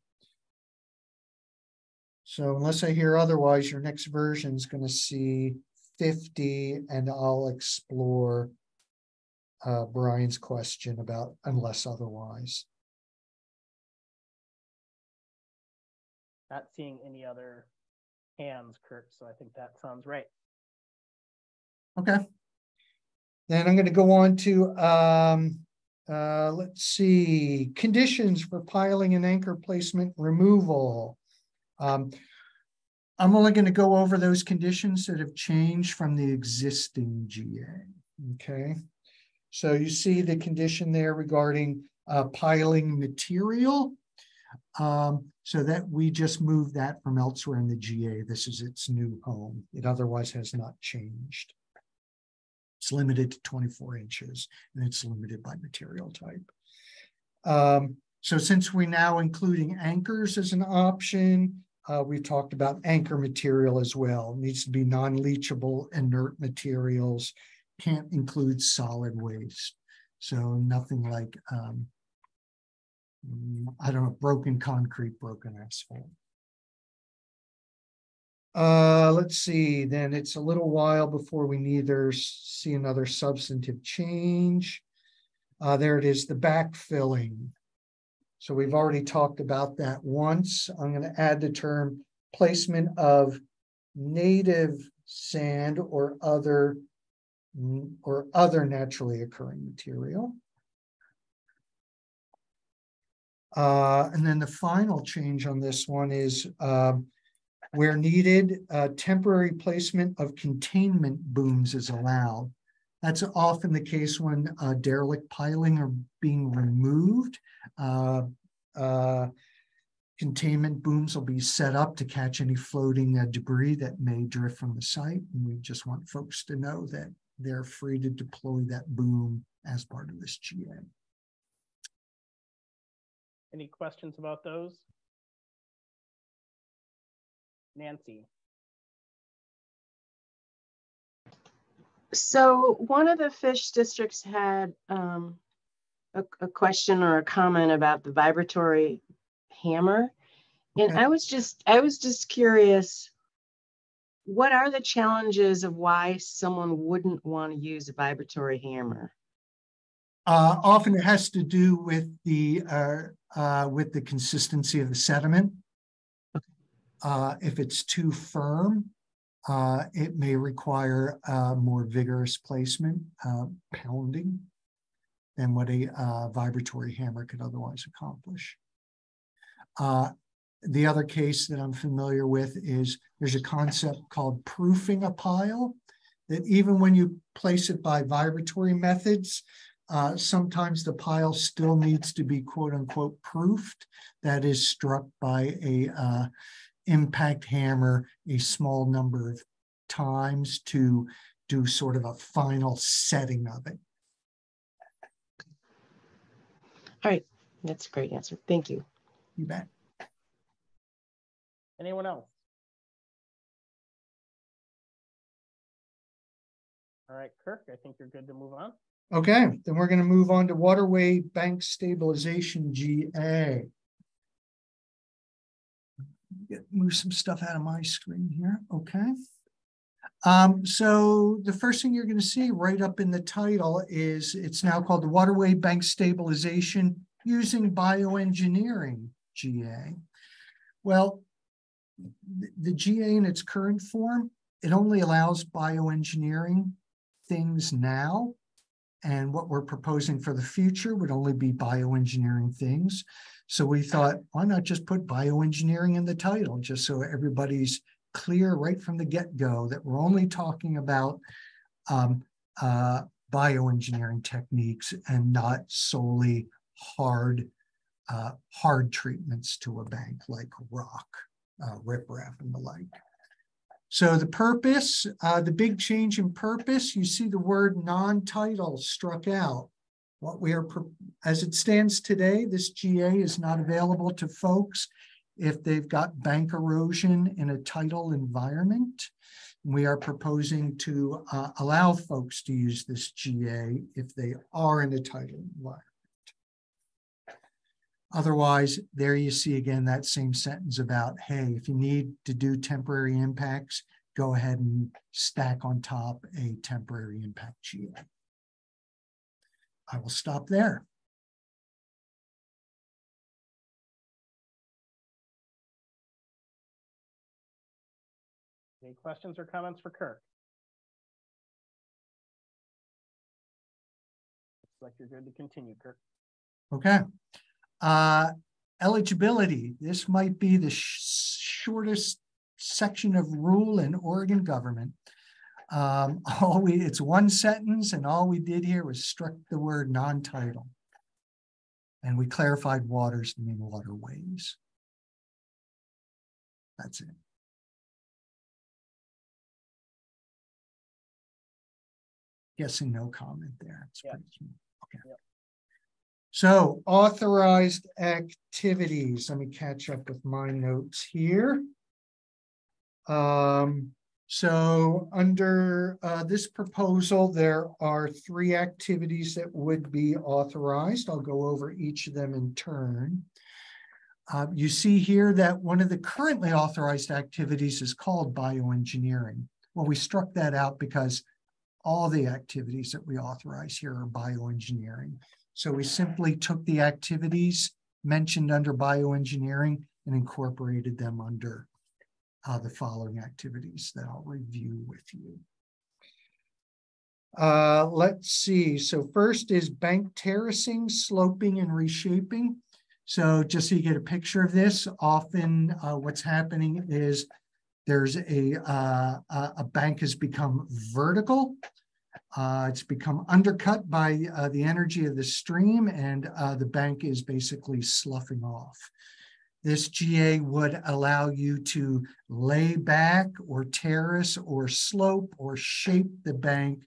So unless I hear otherwise, your next version is going to see 50, and I'll explore Brian's question about unless otherwise. Not seeing any other hands, Kirk, so I think that sounds right. Okay. Then I'm going to go on to, let's see, conditions for piling and anchor placement removal. I'm only going to go over those conditions that have changed from the existing GA. Okay. So you see the condition there regarding piling material. So that we just moved that from elsewhere in the GA. This is its new home. It otherwise has not changed. It's limited to 24 inches and it's limited by material type. So since we're now including anchors as an option, we talked about anchor material as well. It needs to be non-leachable, inert materials, can't include solid waste. So nothing like, I don't know, broken concrete, broken asphalt. Let's see, then it's a little while before we neither see another substantive change. There it is, the backfilling. So we've already talked about that once. I'm going to add the term placement of native sand or other naturally occurring material. And then the final change on this one is where needed, temporary placement of containment booms is allowed. That's often the case when derelict piling are being removed. Containment booms will be set up to catch any floating debris that may drift from the site. And we just want folks to know that they're free to deploy that boom as part of this GA. Any questions about those? Nancy. So one of the fish districts had a question or a comment about the vibratory hammer. And Okay. I was just curious, what are the challenges of why someone wouldn't want to use a vibratory hammer? Often it has to do with the consistency of the sediment. If it's too firm, it may require more vigorous placement, pounding, than what a vibratory hammer could otherwise accomplish. The other case that I'm familiar with is there's a concept called proofing a pile, that even when you place it by vibratory methods, sometimes the pile still needs to be quote unquote proofed. That is struck by a impact hammer a small number of times to do sort of a final setting of it. All right, that's a great answer. Thank you. You bet. Anyone else? All right, Kirk, I think you're good to move on. Okay, then we're going to move on to waterway bank stabilization GA. Move some stuff out of my screen here. Okay. So the first thing you're going to see right up in the title is it's now called the Waterway Bank Stabilization Using Bioengineering GA. Well, the GA in its current form, it only allows bioengineering things now. And what we're proposing for the future would only be bioengineering things. So we thought, why not just put bioengineering in the title, just so everybody's clear right from the get-go that we're only talking about bioengineering techniques and not solely hard treatments to a bank like rock, riprap, and the like. So the purpose, the big change in purpose, you see the word non-title struck out. What we are, as it stands today, this GA is not available to folks if they've got bank erosion in a tidal environment. We are proposing to allow folks to use this GA if they are in a tidal environment. Otherwise, there you see again that same sentence about, hey, if you need to do temporary impacts, go ahead and stack on top a temporary impact GA. I will stop there. Any questions or comments for Kirk? Looks like you're good to continue, Kirk. Okay. Eligibility. This might be the shortest section of rule in Oregon government. It's one sentence, and all we did here was struck the word non-tidal. And we clarified waters to mean waterways. That's it. Guessing no comment there. It's pretty small. Okay. Yep. So authorized activities. Let me catch up with my notes here. So under this proposal, there are 3 activities that would be authorized. I'll go over each of them in turn. You see here that one of the currently authorized activities is called bioengineering. Well, we struck that out because all the activities that we authorize here are bioengineering. So we simply took the activities mentioned under bioengineering and incorporated them under the following activities that I'll review with you. Let's see. So first is bank terracing, sloping, and reshaping. So just so you get a picture of this, often what's happening is there's a bank has become vertical. It's become undercut by the energy of the stream, and the bank is basically sloughing off. This GA would allow you to lay back or terrace or slope or shape the bank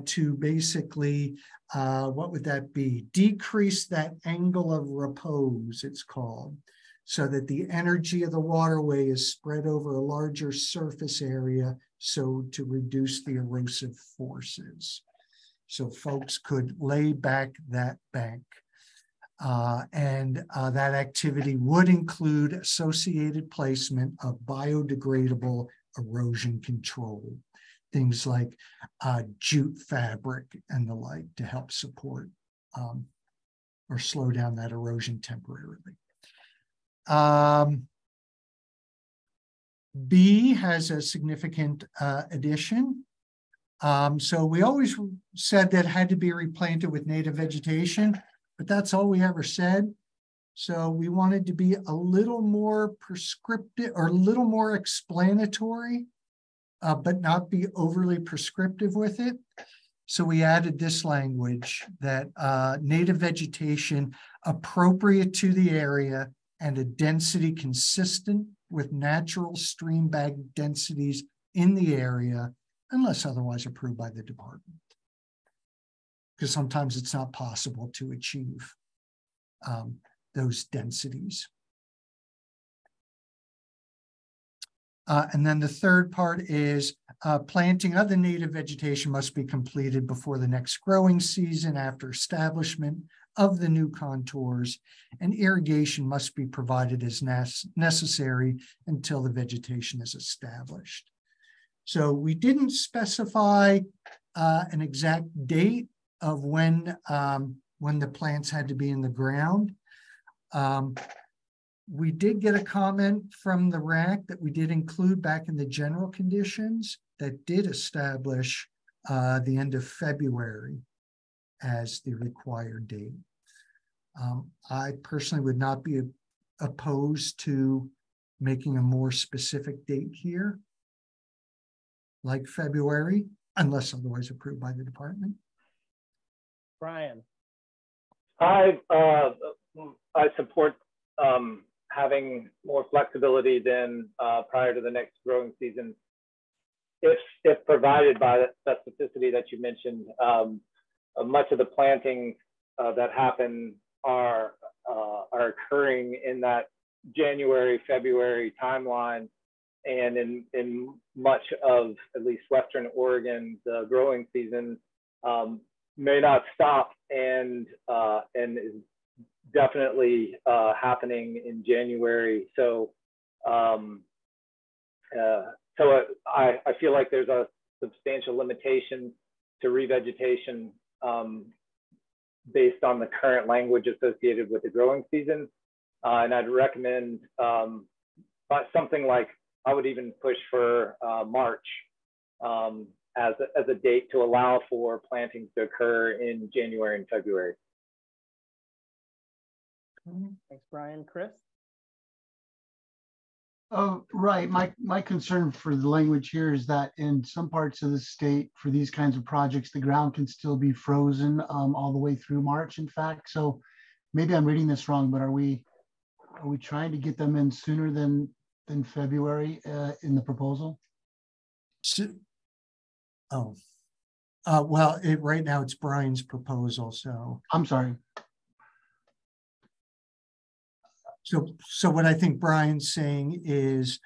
to basically, what would that be? Decrease that angle of repose, it's called, so that the energy of the waterway is spread over a larger surface area, so to reduce the erosive forces. So folks could lay back that bank. And that activity would include associated placement of biodegradable erosion control, things like jute fabric and the like to help support or slow down that erosion temporarily. B has a significant addition. So we always said that it had to be replanted with native vegetation, but that's all we ever said. So we wanted to be a little more prescriptive or a little more explanatory, but not be overly prescriptive with it. So we added this language that native vegetation appropriate to the area and a density consistent with natural stream bank densities in the area, unless otherwise approved by the department. Because sometimes it's not possible to achieve those densities. And then the third part is planting of the native vegetation must be completed before the next growing season after establishment of the new contours, and irrigation must be provided as necessary until the vegetation is established. So we didn't specify an exact date of when the plants had to be in the ground. We did get a comment from the RAC that we did include back in the general conditions that did establish the end of February as the required date. I personally would not be opposed to making a more specific date here, like February, unless otherwise approved by the department. Brian. I support having more flexibility than prior to the next growing season, if provided by the specificity that you mentioned. Much of the plantings that happen are occurring in that January, February timeline, and in much of at least Western Oregon, the growing season may not stop and is definitely happening in January. So I feel like there's a substantial limitation to revegetation based on the current language associated with the growing season. And I'd recommend something like, I would even push for March as a date to allow for plantings to occur in January and February. Thanks, Brian. Chris? Right. My concern for the language here is that in some parts of the state, for these kinds of projects, the ground can still be frozen all the way through March, in fact. So maybe I'm reading this wrong, but are we trying to get them in sooner than February in the proposal? Well, right now it's Brian's proposal, so. I'm sorry. So what I think Brian's saying is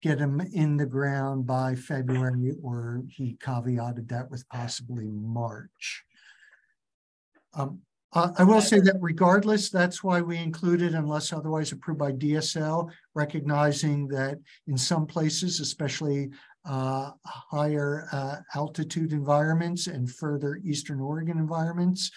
get them in the ground by February, or he caveated that with possibly March. I will say that regardless, that's why we included unless otherwise approved by DSL, recognizing that in some places, especially higher altitude environments and further Eastern Oregon environments,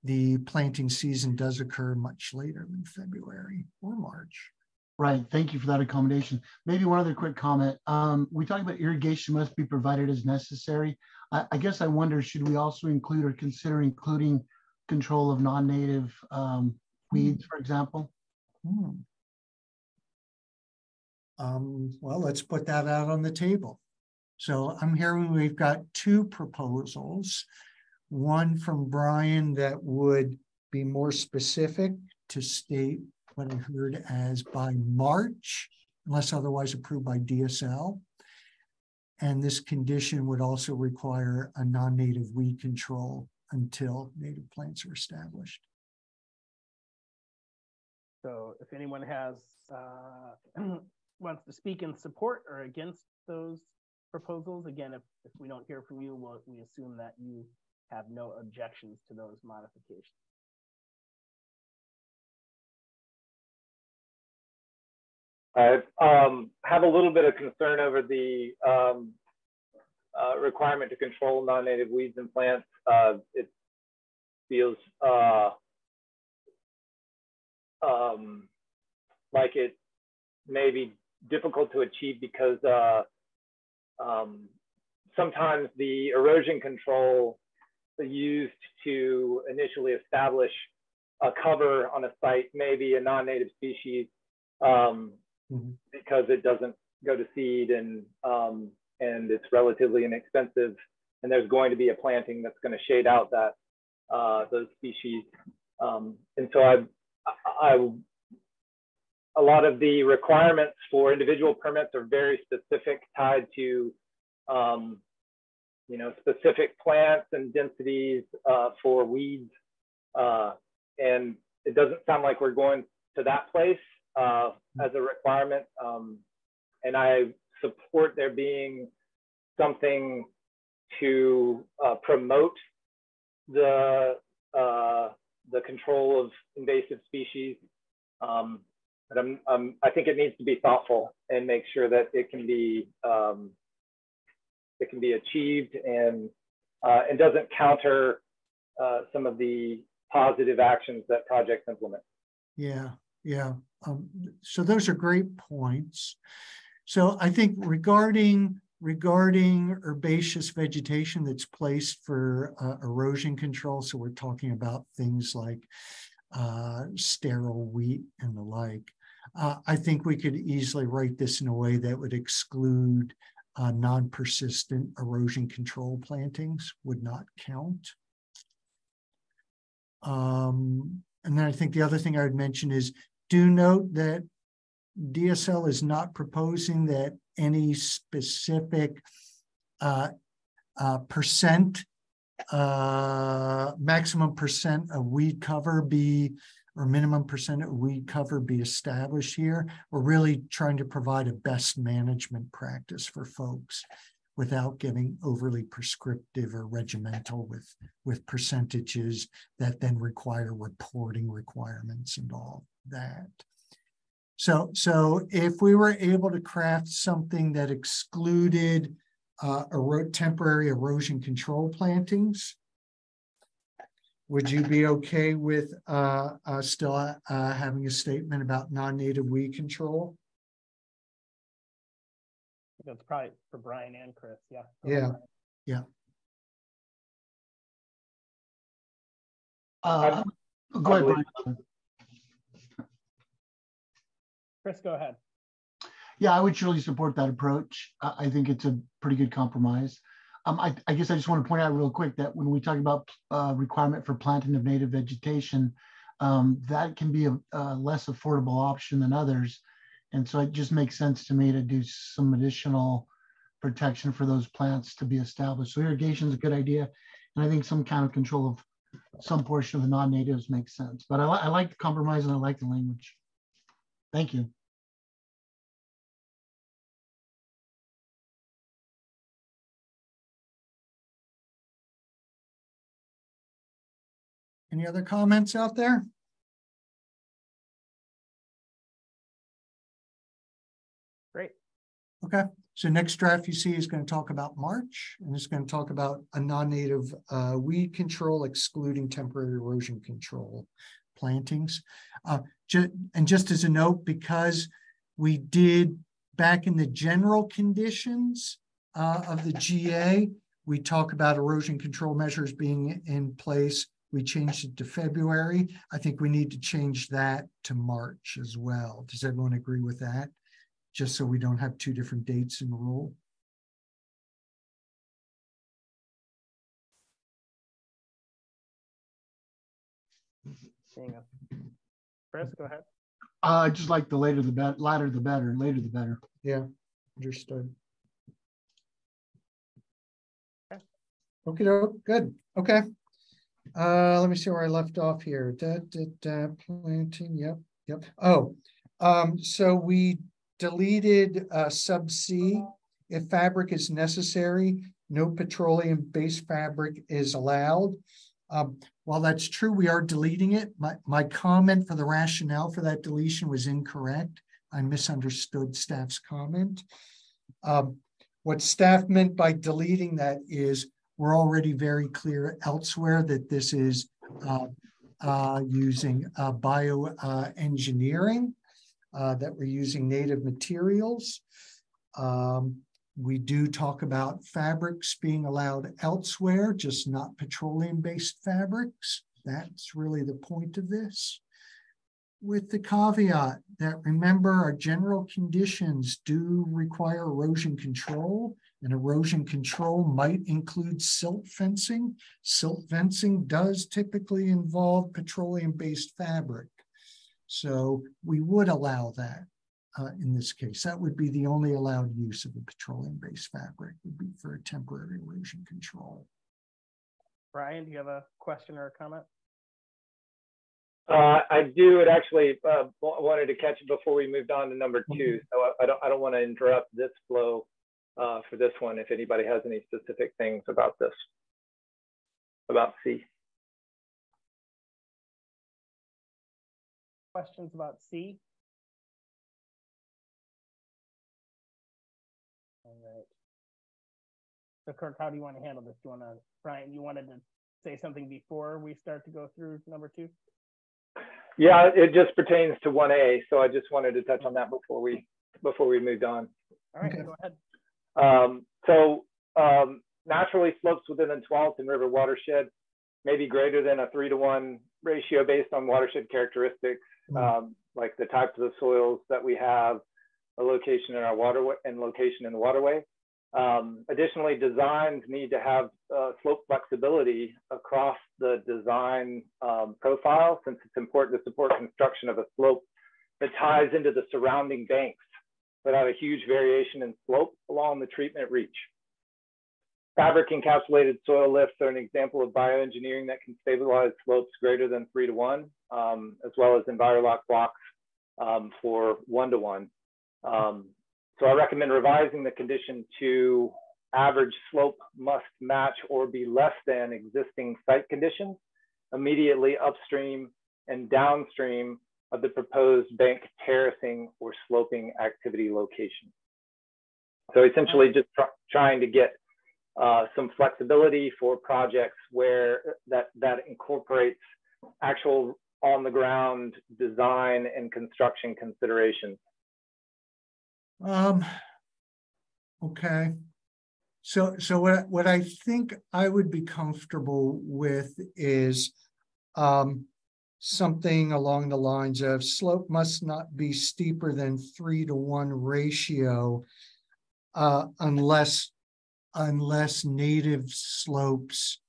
the planting season does occur much later than February or March. Right. Thank you for that accommodation. Maybe one other quick comment. We talked about irrigation must be provided as necessary. I guess I wonder, should we also include or consider including control of non-native weeds, for example? Well, let's put that out on the table. So I'm hearing we've got two proposals. One from Brian that would be more specific to state what I heard as by March, unless otherwise approved by DSL. And this condition would also require a non-native weed control until native plants are established. So if anyone has wants to speak in support or against those proposals, again, if we don't hear from you, we assume that you have no objections to those modifications. I have a little bit of concern over the requirement to control non-native weeds and plants. It feels like it may be difficult to achieve because sometimes the erosion control used to initially establish a cover on a site may be a non-native species because it doesn't go to seed and it's relatively inexpensive, and there's going to be a planting that's going to shade out that those species. And so a lot of the requirements for individual permits are very specific, tied to specific plants and densities for weeds, and it doesn't sound like we're going to that place as a requirement. And I support there being something to promote the control of invasive species. But I think it needs to be thoughtful and make sure that it can be achieved and doesn't counter some of the positive actions that projects implement. Yeah. So those are great points. So I think regarding herbaceous vegetation that's placed for erosion control, so we're talking about things like sterile wheat and the like, I think we could easily write this in a way that would exclude non-persistent erosion control plantings would not count. And then I think the other thing I would mention is, do note that DSL is not proposing that any specific maximum percent of weed cover be, or minimum percent of weed cover be established here. We're really trying to provide a best management practice for folks without getting overly prescriptive or regimental with percentages that then require reporting requirements and all that. So if we were able to craft something that excluded temporary erosion control plantings, would you be okay with still having a statement about non-native weed control? That's probably for Brian and Chris. Yeah. Yeah. Go ahead, Brian. Chris, go ahead. Yeah, I would surely support that approach. I think it's a pretty good compromise. I guess I just want to point out real quick that when we talk about requirement for planting of native vegetation, that can be a less affordable option than others. And so it just makes sense to me to do some additional protection for those plants to be established. So irrigation is a good idea. And I think some kind of control some portion of the non-natives makes sense. But I like the compromise and I like the language. Thank you. Any other comments out there? Great. Okay, so next draft you see is going to talk about March, and it's going to talk about a non-native weed control excluding temporary erosion control plantings. And just as a note, because we did back in the general conditions of the GA, we talk about erosion control measures being in place. We changed it to February. I think we need to change that to March as well. Does everyone agree with that? Just so we don't have two different dates in the rule. Chris, go ahead. I just like the later the better, later the better. Yeah, understood. Okay. Okay, good. Okay. Let me see where I left off here. Planting. Yep. Oh, so we deleted sub C. If fabric is necessary, no petroleum-based fabric is allowed. While that's true, we are deleting it. My comment for the rationale for that deletion was incorrect. I misunderstood staff's comment. What staff meant by deleting that is we're already very clear elsewhere that this is using bioengineering, that we're using native materials. We do talk about fabrics being allowed elsewhere, just not petroleum-based fabrics. That's really the point of this. With the caveat that remember our general conditions do require erosion control, and erosion control might include silt fencing. Silt fencing does typically involve petroleum-based fabric. So we would allow that in this case. That would be the only allowed use of the petroleum-based fabric would be for a temporary erosion control. Brian, do you have a question or a comment? I do. It actually wanted to catch it before we moved on to number 2. So I don't want to interrupt this flow for this one. If anybody has any specific things about this, about C. Questions about C? All right. So Kirk, how do you want to handle this? Do you want to, Brian, you wanted to say something before we start to go through number 2? Yeah, it just pertains to 1A. So I just wanted to touch on that before we moved on. All right, go ahead. Naturally slopes within the Tualatin River watershed may be greater than a 3-to-1 ratio based on watershed characteristics, like the types of soils that we have, a location in our waterway and location in the waterway. Additionally, designs need to have slope flexibility across the design profile, since it's important to support construction of a slope that ties into the surrounding banks without a huge variation in slope along the treatment reach. Fabric encapsulated soil lifts are an example of bioengineering that can stabilize slopes greater than 3-to-1, as well as EnviroLock blocks for 1-to-1. So I recommend revising the condition to average slope must match or be less than existing site conditions immediately upstream and downstream of the proposed bank terracing or sloping activity location. So essentially just trying to get some flexibility for projects where that incorporates actual on the ground design and construction considerations. Okay. So what I think I would be comfortable with is something along the lines of slope must not be steeper than 3-to-1 ratio unless native slopes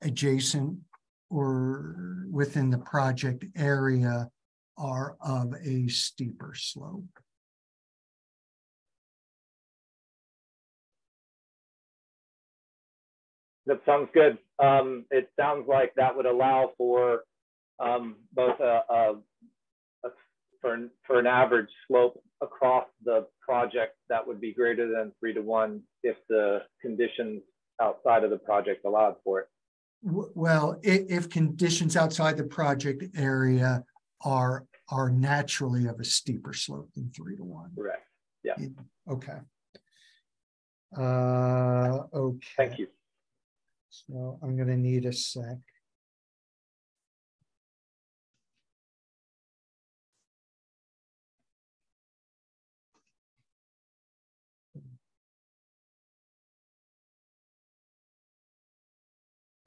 adjacent or within the project area are of a steeper slope. That sounds good. It sounds like that would allow for both for an average slope across the project that would be greater than 3:1 if the conditions outside of the project allowed for it. Well, if conditions outside the project area are naturally of a steeper slope than 3:1. Correct. Yeah. Okay. Okay. Thank you. So I'm going to need a sec.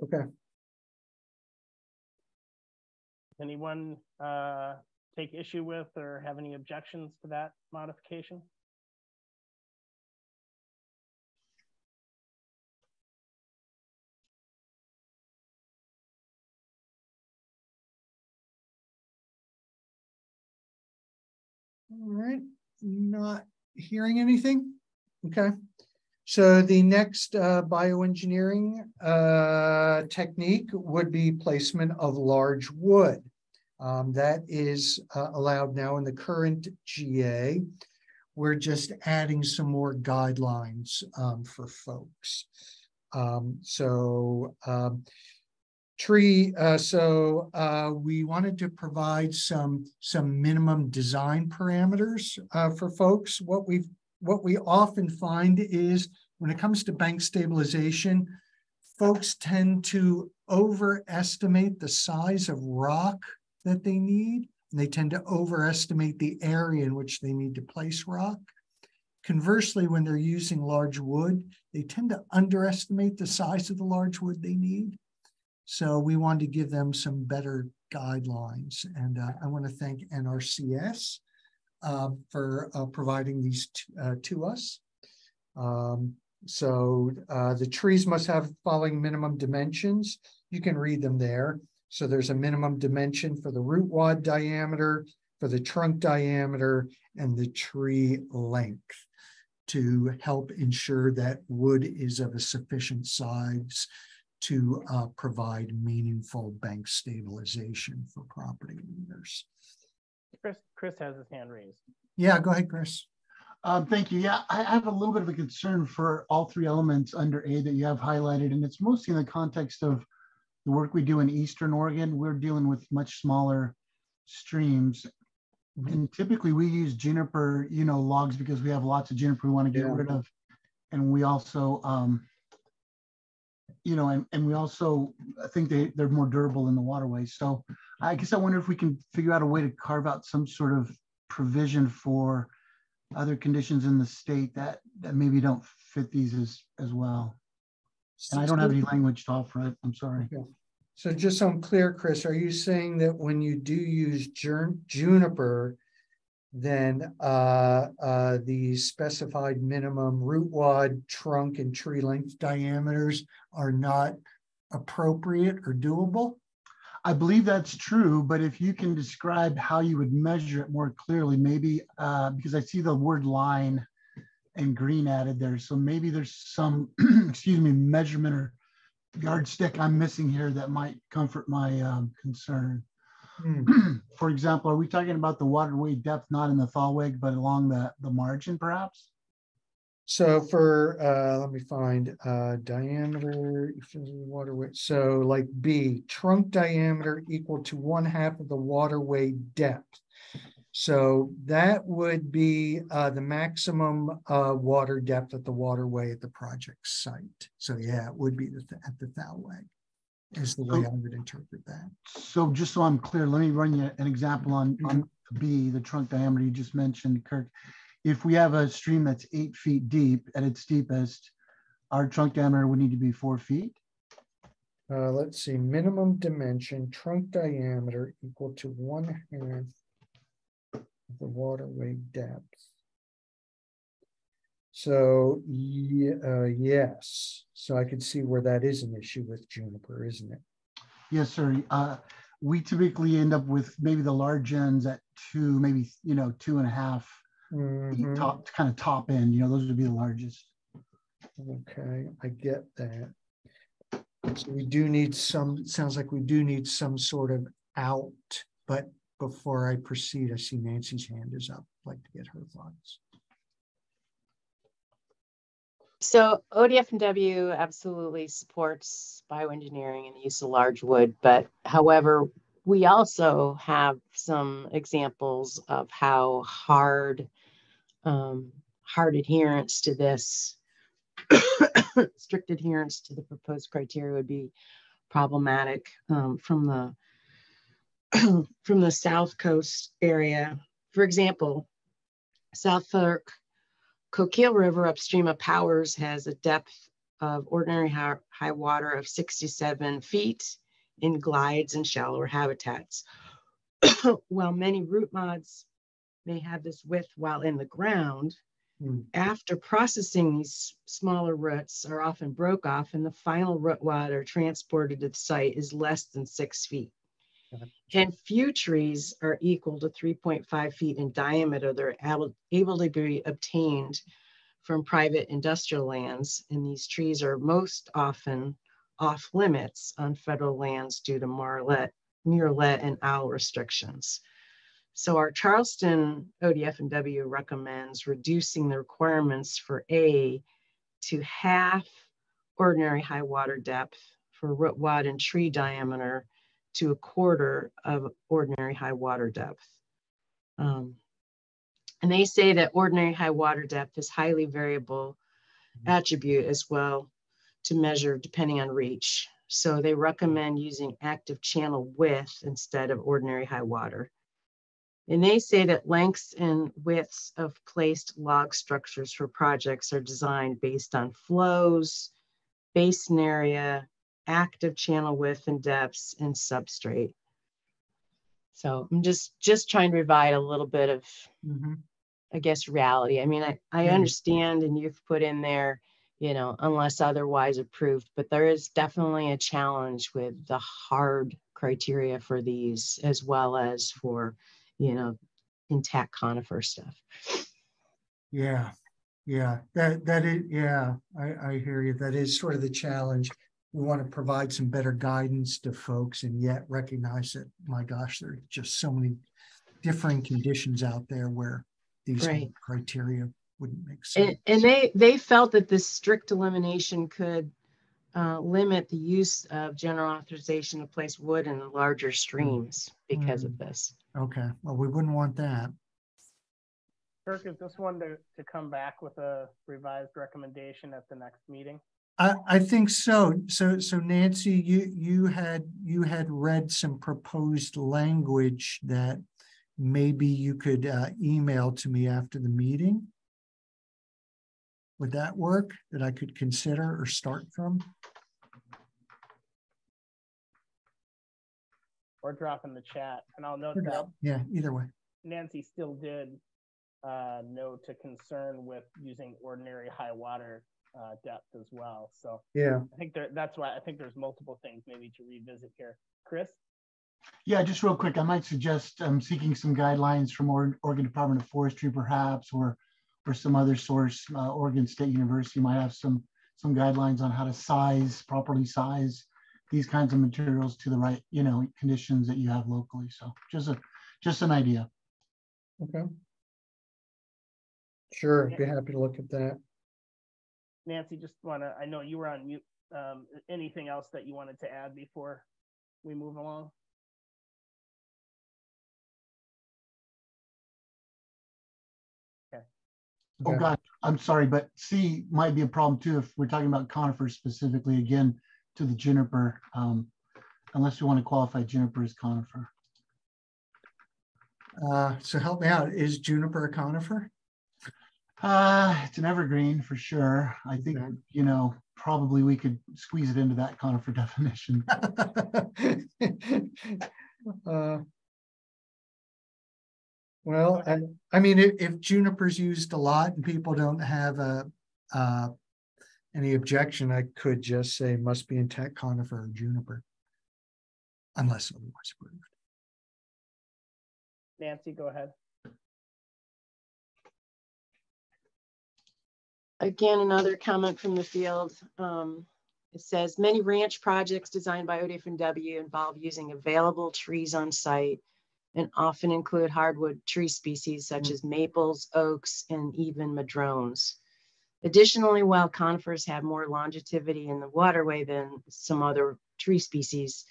Okay. Anyone take issue with or have any objections to that modification? All right, not hearing anything. Okay. So the next bioengineering technique would be placement of large wood. That is allowed now in the current GA. We're just adding some more guidelines for folks. We wanted to provide some minimum design parameters for folks. What we often find is when it comes to bank stabilization, folks tend to overestimate the size of rock that they need, and they tend to overestimate the area in which they need to place rock. Conversely, when they're using large wood, they tend to underestimate the size of the large wood they need. So we wanted to give them some better guidelines. And I want to thank NRCS for providing these to us. The trees must have following minimum dimensions. You can read them there. So there's a minimum dimension for the root wad diameter, for the trunk diameter, and the tree length to help ensure that wood is of a sufficient size to provide meaningful bank stabilization for property owners. Chris has his hand raised. Yeah, go ahead, Chris. Thank you. Yeah, I have a little bit of a concern for all three elements under A that you have highlighted, and it's mostly in the context of the work we do in Eastern Oregon. We're dealing with much smaller streams, and typically we use juniper, logs because we have lots of juniper we want to get rid of, and we also, and we also think they're more durable in the waterways. So I guess I wonder if we can figure out a way to carve out some sort of provision for other conditions in the state that maybe don't fit these as well. And I don't have any language to offer it. I'm sorry. Okay. So just so I'm clear, Chris, are you saying that when you do use juniper, then the specified minimum root wad, trunk, and tree length diameters are not appropriate or doable? I believe that's true, but if you can describe how you would measure it more clearly, maybe because I see the word line and green added there. So maybe there's some, measurement or yardstick I'm missing here that might comfort my concern. For example, are we talking about the waterway depth, not in the thalweg, but along the margin perhaps? So for, let me find diameter, waterway. So like B, trunk diameter equal to 1/2 of the waterway depth. So that would be the maximum water depth at the waterway at the project site. So yeah, it would be at the thalweg is the way I would interpret that. So just so I'm clear, let me run you an example on B, the trunk diameter you just mentioned, Kirk. If we have a stream that's 8 feet deep at its deepest, our trunk diameter would need to be 4 feet. Let's see, minimum dimension, trunk diameter equal to 1/2 of the waterway depth. So yes, so I can see where that is an issue with juniper, isn't it? Yes, sir. We typically end up with maybe the large ends at 2, maybe 2.5. Top end, those would be the largest. Okay, I get that. So we do need some, it sounds like we do need some sort of out, but before I proceed, I see Nancy's hand is up. I'd like to get her thoughts. So ODF&W absolutely supports bioengineering and the use of large wood, but however, we also have some examples of how hard adherence to this, strict adherence to the proposed criteria would be problematic from the South Coast area. For example, South Fork Coquille River upstream of Powers has a depth of ordinary high water of 67 feet in glides and shallower habitats. While many root mods may have this width while in the ground, after processing, these smaller roots are often broke off and the final root water transported to the site is less than 6 feet. And few trees are equal to 3.5 feet in diameter. They're able to be obtained from private industrial lands. And these trees are most often off limits on federal lands due to murrelet and owl restrictions. So our Charleston ODF&W recommends reducing the requirements for A to half ordinary high water depth for root wad and tree diameter to a quarter of ordinary high water depth. And they say that ordinary high water depth is highly variable attribute as well to measure depending on reach. So they recommend using active channel width instead of ordinary high water. And they say that lengths and widths of placed log structures for projects are designed based on flows, basin area, active channel width and depths, and substrate. So I'm just trying to provide a little bit of, I guess, reality. I mean, I understand, and you've put in there, you know, unless otherwise approved, but there is definitely a challenge with the hard criteria for these, as well as for, you know, intact conifer stuff. Yeah, that is, yeah, I hear you. That is sort of the challenge. We want to provide some better guidance to folks and yet recognize that, my gosh, there are just so many differing conditions out there where these criteria wouldn't make sense. And they felt that this strict elimination could limit the use of general authorization to place wood in the larger streams because of this. Okay, well, we wouldn't want that. Kirk, is this one to come back with a revised recommendation at the next meeting? I think so. So Nancy, you had read some proposed language that maybe you could email to me after the meeting. Would that work? That I could consider or start from? Or drop in the chat, and I'll note that. Yeah, either way. Nancy still did note a concern with using ordinary high water depth as well. So yeah, I think that's why I think there's multiple things maybe to revisit here. Chris? Yeah, just real quick, I might suggest seeking some guidelines from Oregon Department of Forestry, perhaps, or some other source. Oregon State University might have some guidelines on how to properly size these kinds of materials to the right, you know, conditions that you have locally. So just an idea. Okay. Sure, be happy to look at that. Nancy, I know you were on mute. Anything else that you wanted to add before we move along? Okay. Oh God, I'm sorry, but C might be a problem too if we're talking about conifers specifically, again, to the juniper, unless you want to qualify juniper as conifer. So help me out. Is juniper a conifer? It's an evergreen for sure. I think, you know, probably we could squeeze it into that conifer definition. Well, I mean, if juniper's used a lot and people don't have any objection, I could just say must be intact conifer or juniper, unless otherwise approved. Nancy, go ahead. Again, another comment from the field. It says many ranch projects designed by ODF&W involve using available trees on site and often include hardwood tree species such as maples, oaks, and even madrones. Additionally, while conifers have more longevity in the waterway than some other tree species,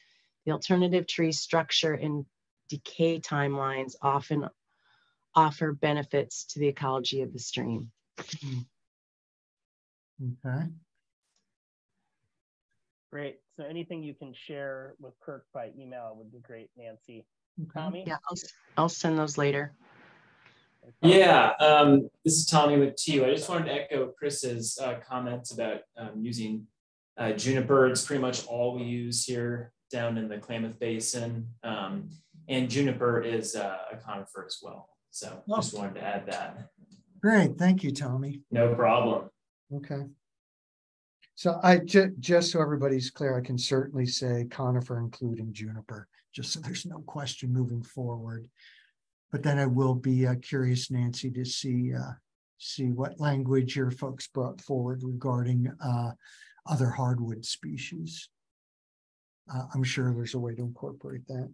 the alternative tree structure and decay timelines often offer benefits to the ecology of the stream. Okay. Great. So anything you can share with Kirk by email would be great, Nancy. Okay. Tommy? Yeah, I'll send those later. Yeah, this is Tommy with TU. I just wanted to echo Chris's comments about using juniper. It's pretty much all we use here down in the Klamath Basin. And juniper is a conifer as well. So just wanted to add that. Great. Thank you, Tommy. No problem. Okay. So just so everybody's clear, I can certainly say conifer, including juniper, just so there's no question moving forward. But then I will be curious, Nancy, to see what language your folks brought forward regarding other hardwood species. I'm sure there's a way to incorporate that.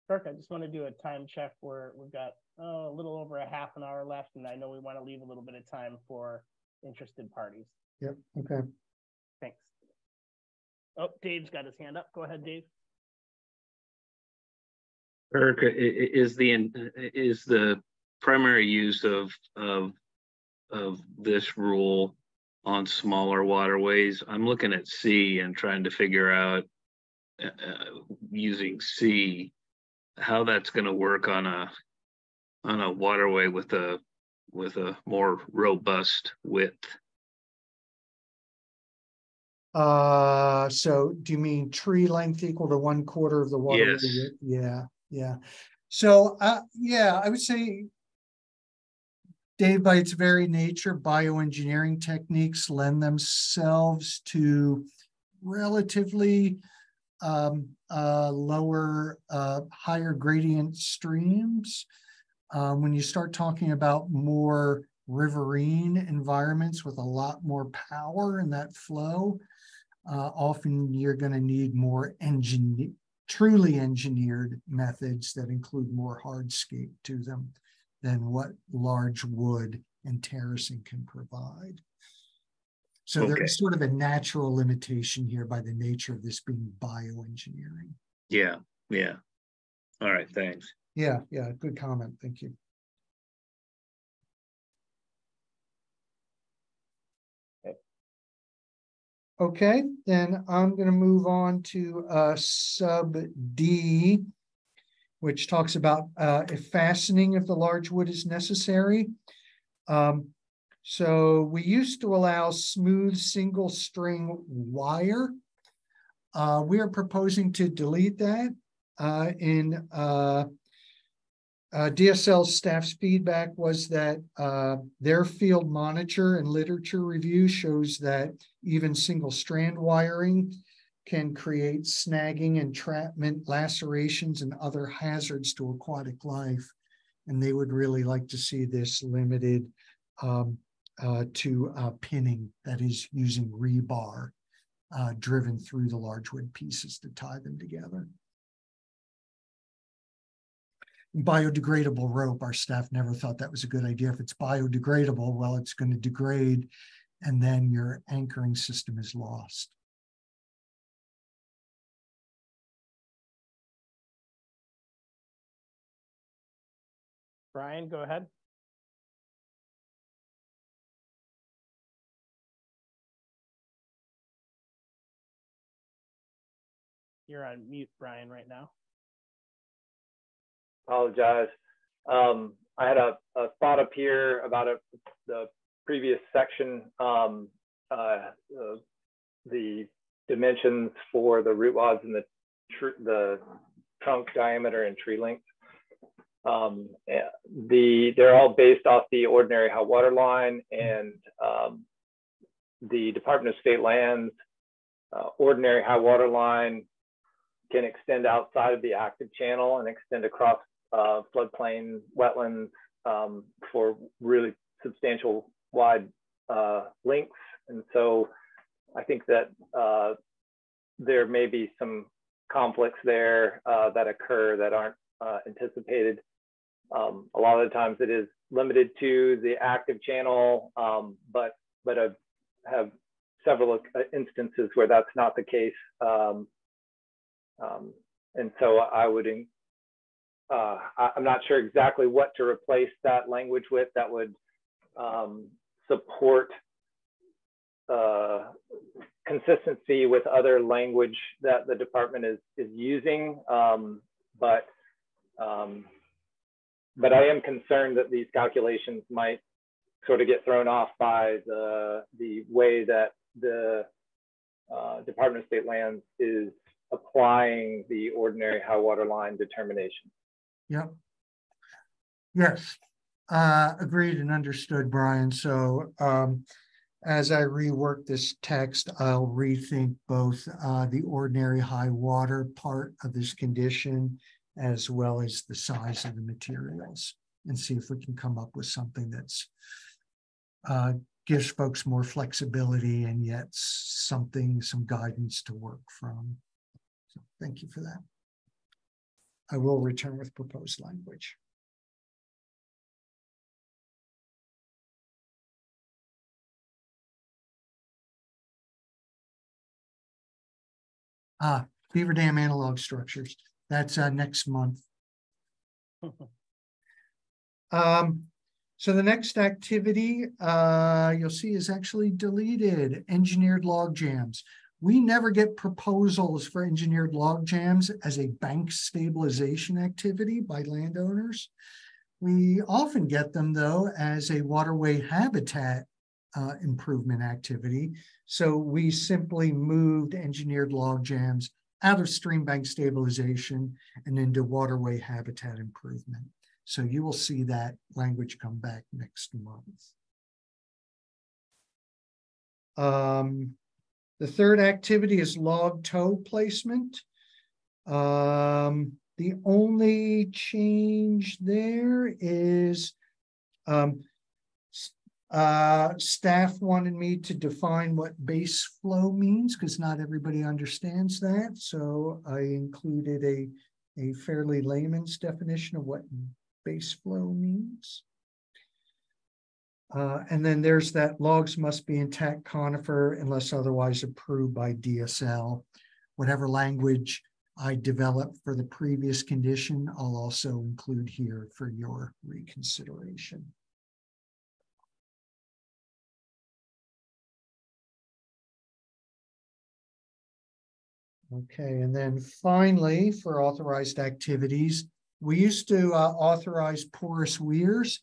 Kirk, I just want to do a time check where we've got a little over a half an hour left, and I know we want to leave a little bit of time for interested parties. Yep. Okay. Thanks. Oh, Dave's got his hand up. Go ahead, Dave. Kirk, is the primary use of this rule on smaller waterways? I'm looking at C and trying to figure out using C how that's going to work on a waterway with a more robust width. So do you mean tree length equal to 1/4 of the waterway? Yes. Yeah. Yeah. So, yeah, I would say, Dave, by its very nature, bioengineering techniques lend themselves to relatively lower, higher gradient streams. When you start talking about more riverine environments with a lot more power in that flow, often you're going to need more truly engineered methods that include more hardscape to them than what large wood and terracing can provide. So Okay. There's sort of a natural limitation here by the nature of this being bioengineering. Yeah. All right, thanks. Yeah, good comment. Thank you. Okay, then I'm going to move on to sub D, which talks about if fastening of the large wood is necessary. So we used to allow smooth single string wire. We are proposing to delete that. In DSL's staff's feedback was that their field monitor and literature review shows that even single strand wiring can create snagging, entrapment, lacerations, and other hazards to aquatic life. And they would really like to see this limited to pinning, that is using rebar driven through the large wood pieces to tie them together. Biodegradable rope, our staff never thought that was a good idea. If it's biodegradable, well, it's going to degrade and then your anchoring system is lost. Brian, go ahead. You're on mute, Brian, right now. Apologize. I had a thought up here about the previous section, the dimensions for the root wads and the trunk diameter and tree length. They're all based off the ordinary high water line, and the Department of State Lands ordinary high water line can extend outside of the active channel and extend across floodplain wetlands for really substantial wide lengths. And so I think that there may be some conflicts there that occur that aren't anticipated. A lot of the times it is limited to the active channel, but I have several instances where that's not the case. And so I would, I'm not sure exactly what to replace that language with that would support consistency with other language that the department is using. But I am concerned that these calculations might sort of get thrown off by the way that the Department of State Lands is applying the ordinary high water line determination. Yep. Yes, agreed and understood, Brian. So as I rework this text, I'll rethink both the ordinary high water part of this condition as well as the size of the materials and see if we can come up with something that's gives folks more flexibility and yet some guidance to work from. So thank you for that. I will return with proposed language. Beaver Dam analog structures. That's next month. So the next activity you'll see is actually deleted, engineered log jams. We never get proposals for engineered log jams as a bank stabilization activity by landowners. We often get them though as a waterway habitat improvement activity. So we simply moved engineered log jams out of stream bank stabilization and into waterway habitat improvement. So you will see that language come back next month. The third activity is log tow placement. The only change there is staff wanted me to define what base flow means because not everybody understands that. So I included a fairly layman's definition of what base flow means. And then there's that logs must be intact conifer unless otherwise approved by DSL. Whatever language I developed for the previous condition, I'll also include here for your reconsideration. Okay, and then finally, for authorized activities, we used to authorize porous weirs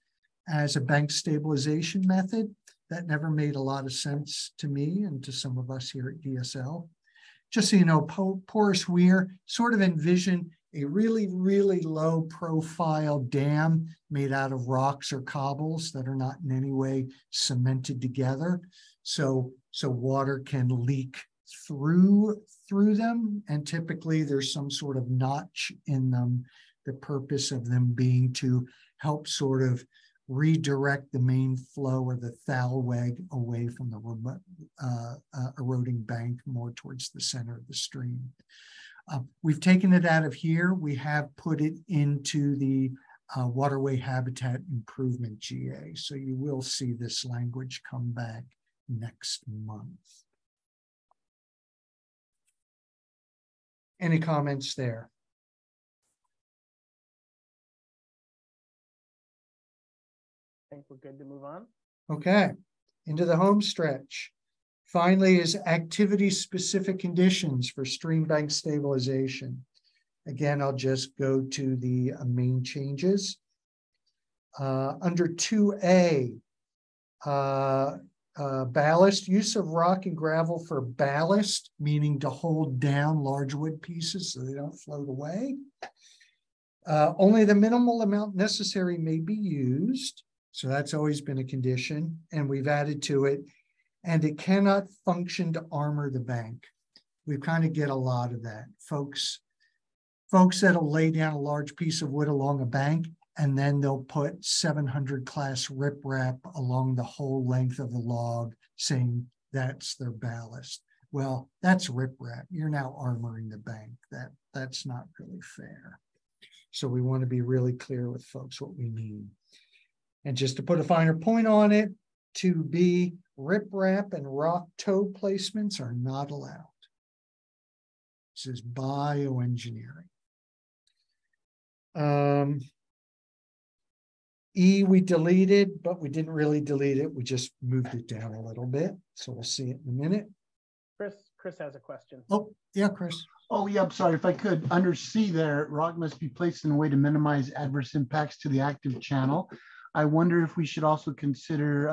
as a bank stabilization method. That never made a lot of sense to me and to some of us here at DSL. Just so you know, porous weir, sort of envision a really, really low profile dam made out of rocks or cobbles that are not in any way cemented together. So water can leak through them, and typically there's some sort of notch in them. The purpose of them being to help sort of redirect the main flow or the thalweg away from the eroding bank more towards the center of the stream. We've taken it out of here. We have put it into the waterway habitat improvement GA. So you will see this language come back next month. Any comments there? I think we're good to move on. Okay, into the home stretch. Finally is activity-specific conditions for stream bank stabilization. Again, I'll just go to the main changes. Under 2A, ballast, use of rock and gravel for ballast, meaning to hold down large wood pieces so they don't float away. Only the minimal amount necessary may be used. So that's always been a condition, and we've added to it, and it cannot function to armor the bank. We kind of get a lot of that. Folks that'll lay down a large piece of wood along a bank, and then they'll put 700 class riprap along the whole length of the log, saying that's their ballast. Well, that's riprap. You're now armoring the bank. That's not really fair. So we want to be really clear with folks what we mean. And just to put a finer point on it, 2B, riprap and rock toe placements are not allowed. This is bioengineering. E we deleted, but we didn't really delete it. We just moved it down a little bit. So we'll see it in a minute. Chris has a question. Oh, yeah, Chris. Oh, yeah, I'm sorry. If I could, under C there, rock must be placed in a way to minimize adverse impacts to the active channel. I wonder if we should also consider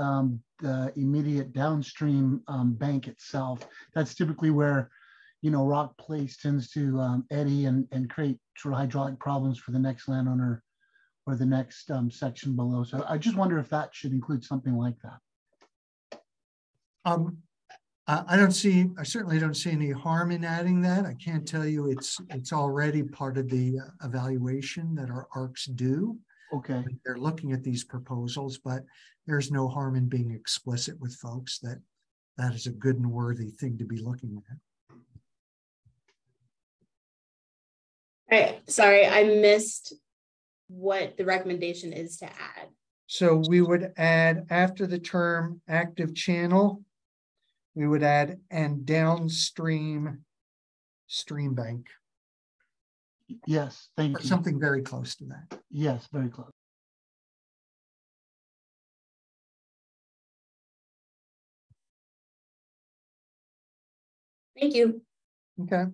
the immediate downstream bank itself. That's typically where, you know, rock place tends to eddy and create sort of hydraulic problems for the next landowner or the next section below. So I just wonder if that should include something like that. I certainly don't see any harm in adding that. I can't tell you it's already part of the evaluation that our ARCs do. Okay. They're looking at these proposals, but there's no harm in being explicit with folks that that is a good and worthy thing to be looking at. All right, sorry, I missed what the recommendation is to add. So we would add, after the term active channel, we would add and downstream stream bank. Yes, thank Or you. something very close to that. Yes, very close. Thank you. Okay.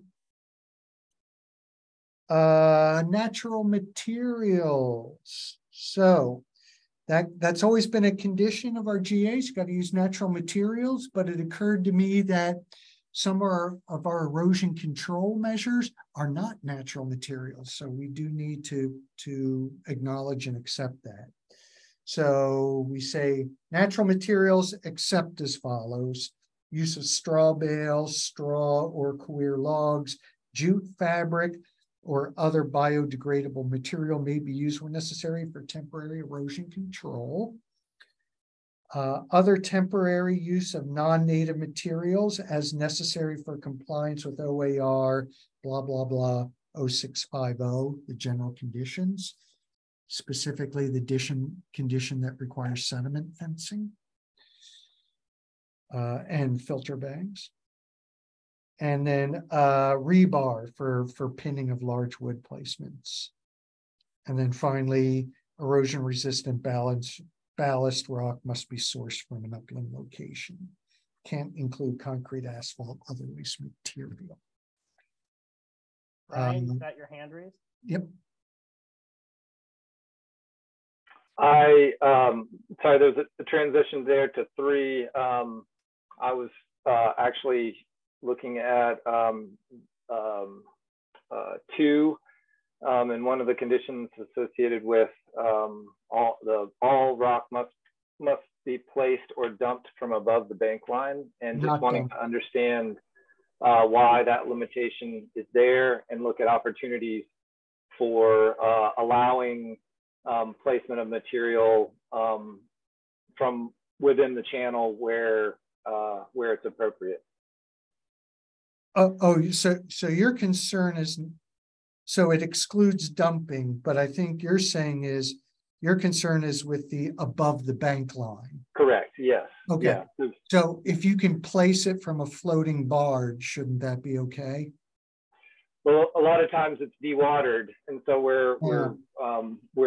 Natural materials. So that's always been a condition of our GAs. You got to use natural materials, but it occurred to me that some of our erosion control measures are not natural materials. So we do need to acknowledge and accept that. So we say natural materials except as follows: use of straw bales, straw or coir logs, jute fabric, or other biodegradable material may be used when necessary for temporary erosion control. Other temporary use of non-native materials as necessary for compliance with OAR, blah, blah, blah, 0650, the general conditions, specifically the condition that requires sediment fencing and filter bags. And then rebar for pinning of large wood placements. And then finally, erosion resistant ballast rock must be sourced from an upland location. Can't include concrete, asphalt, other waste material. Brian, you got your hand raised? Yep. Sorry, there's a transition there to 3. I was actually looking at 2, and one of the conditions associated with all rock must be placed or dumped from above the bank line, and just wanting to understand why that limitation is there, and look at opportunities for allowing placement of material from within the channel where it's appropriate. So your concern is, so it excludes dumping, but I think you're saying is your concern is with the above the bank line. Correct, yes. Okay, yeah. So if you can place it from a floating barge, shouldn't that be okay? Well, a lot of times it's dewatered, and so we're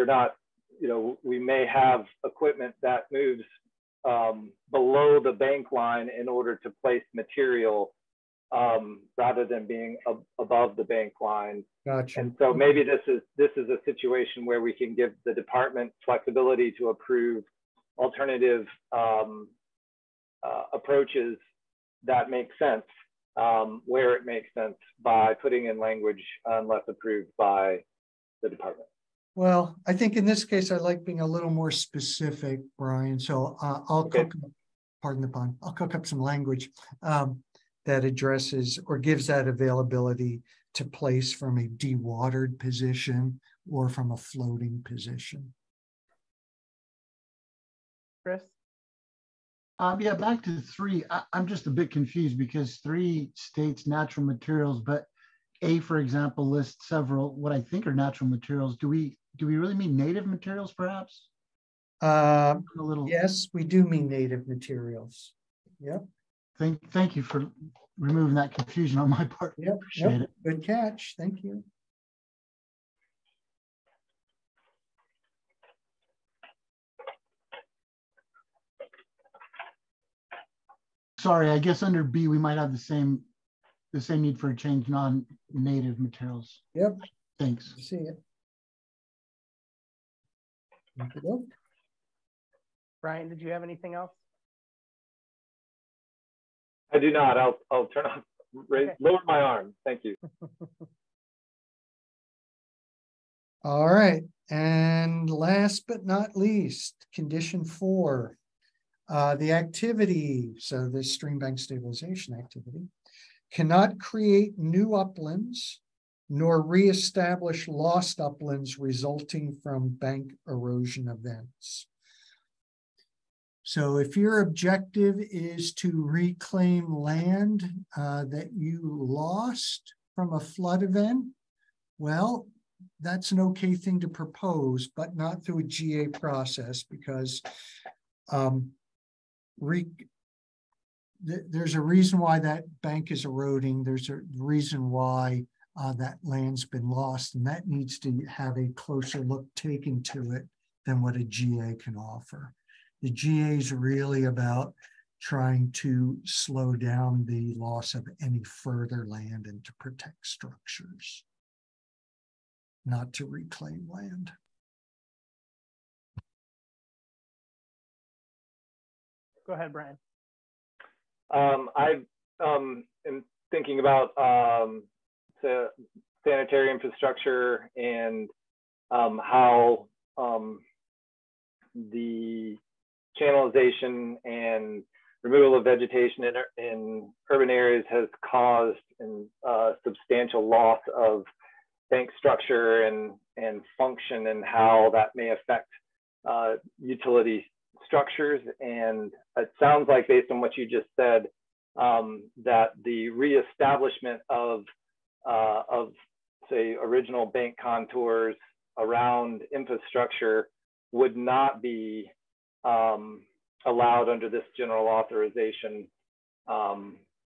not, you know, we may have equipment that moves below the bank line in order to place material rather than being above the bank line. Gotcha. And so maybe this is a situation where we can give the department flexibility to approve alternative approaches that make sense where it makes sense by putting in language unless approved by the department. Well, I think in this case, I like being a little more specific, Brian. So I'll cook up, pardon the pun, I'll cook up some language that addresses or gives that availability to place from a dewatered position or from a floating position. Chris? Yeah, back to 3. I'm just a bit confused because 3 states natural materials, but A, for example, lists several what I think are natural materials. Do we really mean native materials, perhaps? A little. Yes, we do mean native materials. Yep. Thank you for removing that confusion on my part. Yep. Appreciate it. Good catch. Thank you. Sorry, I guess under B we might have the same need for a change, non-native materials. Yep. Thanks. See it. Okay. Brian, did you have anything else? I do not. I'll turn off, lower my arm. Thank you. All right. And last but not least, condition 4, the activity, so this stream bank stabilization activity, cannot create new uplands nor reestablish lost uplands resulting from bank erosion events. So if your objective is to reclaim land that you lost from a flood event, well, that's an okay thing to propose, but not through a GA process, because there's a reason why that bank is eroding. There's a reason why that land's been lost, and that needs to have a closer look taken to it than what a GA can offer. The GA is really about trying to slow down the loss of any further land and to protect structures, not to reclaim land. Go ahead, Brian. I am thinking about the sanitary infrastructure and how the channelization and removal of vegetation in urban areas has caused substantial loss of bank structure and function, and how that may affect utility structures. And it sounds like, based on what you just said, that the reestablishment of say original bank contours around infrastructure would not be allowed under this general authorization,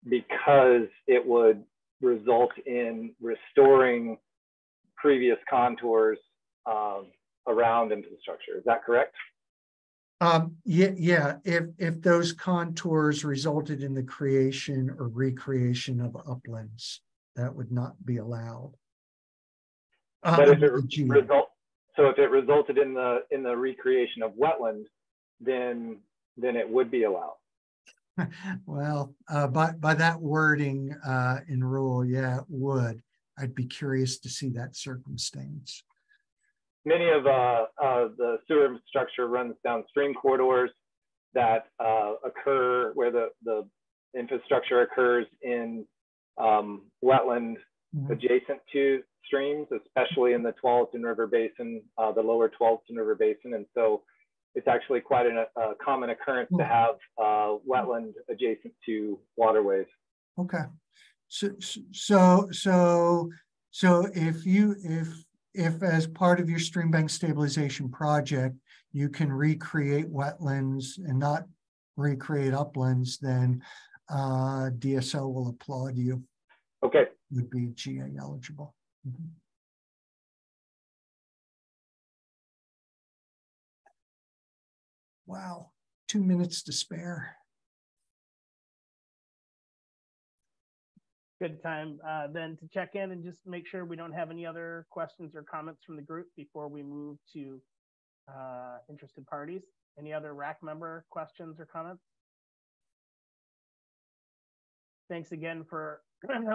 because it would result in restoring previous contours around infrastructure. Is that correct? Yeah. If those contours resulted in the creation or recreation of uplands, that would not be allowed. But if it resulted in the recreation of wetlands, then it would be allowed. Well, by that wording in rule, yeah, it would. I'd be curious to see that circumstance. Many of the sewer infrastructure runs downstream corridors that occur where the infrastructure occurs in wetland adjacent to streams, especially in the Tualatin River Basin, the lower Tualatin River Basin. And so it's actually quite a common occurrence to have wetland adjacent to waterways. Okay. So if as part of your stream bank stabilization project, you can recreate wetlands and not recreate uplands, then DSO will applaud you. Okay. Would be GA eligible. Wow, 2 minutes to spare. Good time then to check in and just make sure we don't have any other questions or comments from the group before we move to interested parties. Any other RAC member questions or comments? Thanks again for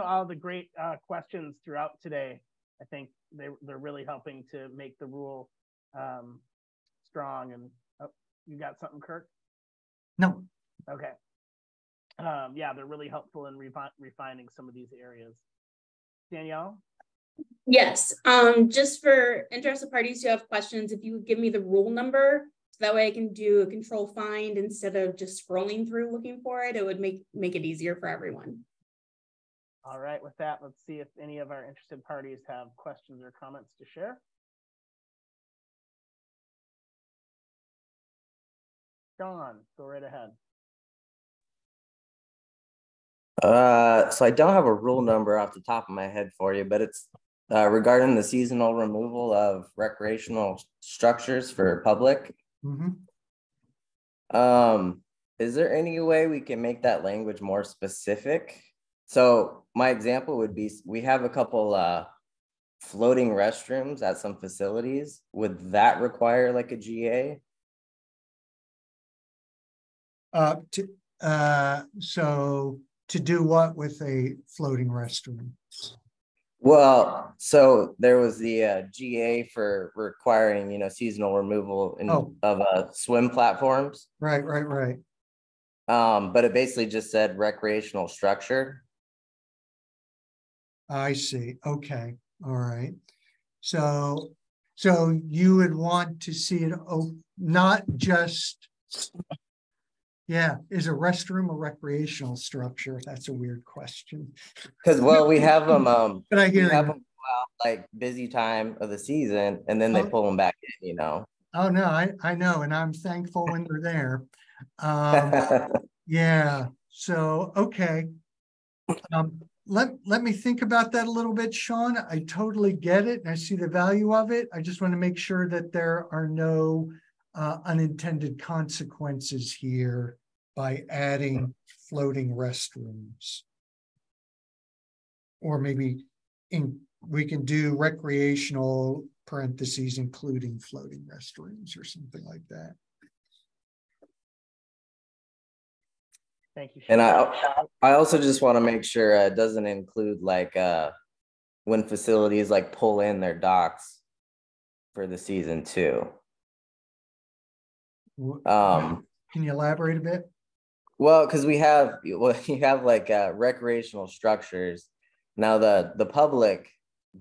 all the great questions throughout today. I think they're really helping to make the rule strong. And you got something, Kirk? No. Okay. Yeah, they're really helpful in refining some of these areas. Danielle? Yes, just for interested parties who have questions, if you would give me the rule number So that way I can do a control find instead of just scrolling through looking for it. It would make it easier for everyone. All right, with that, let's see if any of our interested parties have questions or comments to share. Sean, go right ahead. So I don't have a rule number off the top of my head for you, but it's regarding the seasonal removal of recreational structures for public. Mhm. Is there any way we can make that language more specific? So my example would be, we have a couple floating restrooms at some facilities. Would that require like a GA? So to do what with a floating restroom? Well, so there was the GA for requiring, seasonal removal of swim platforms. Right. But it basically just said recreational structure. I see. Okay. All right. So you would want to see it not just, yeah, is a restroom a recreational structure? That's a weird question. Because we have them but I hear we have them go out like busy time of the season, and then they pull them back in, Oh no, I know, and I'm thankful when they're there. Yeah. So okay. Let me think about that a little bit, Sean. I totally get it, and I see the value of it. I just want to make sure that there are no unintended consequences here by adding floating restrooms. Or maybe we can do recreational parentheses, including floating restrooms or something like that. Thank you, And Sean. I also just want to make sure it doesn't include like when facilities like pull in their docks for the season too. Can you elaborate a bit? Well, because you have like recreational structures. Now the public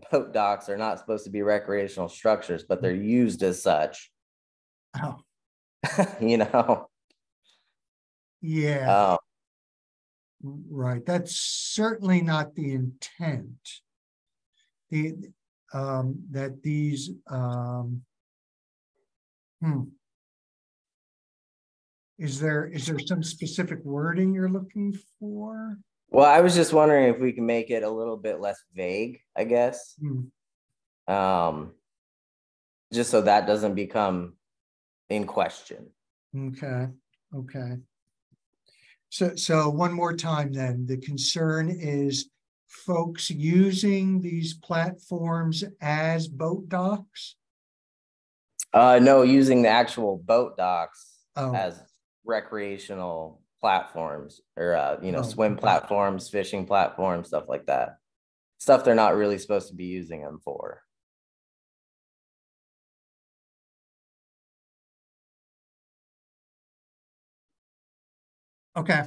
boat docks are not supposed to be recreational structures, but they're used as such. Oh. Yeah. Right. That's certainly not the intent. That these Is there some specific wording you're looking for? Well, I was just wondering if we can make it a little bit less vague, I guess. Just so that doesn't become in question. Okay. So one more time then, the concern is folks using these platforms as boat docks? No, using the actual boat docks as recreational platforms or, swim platforms, fishing platforms, stuff like that. Stuff they're not really supposed to be using them for. Okay.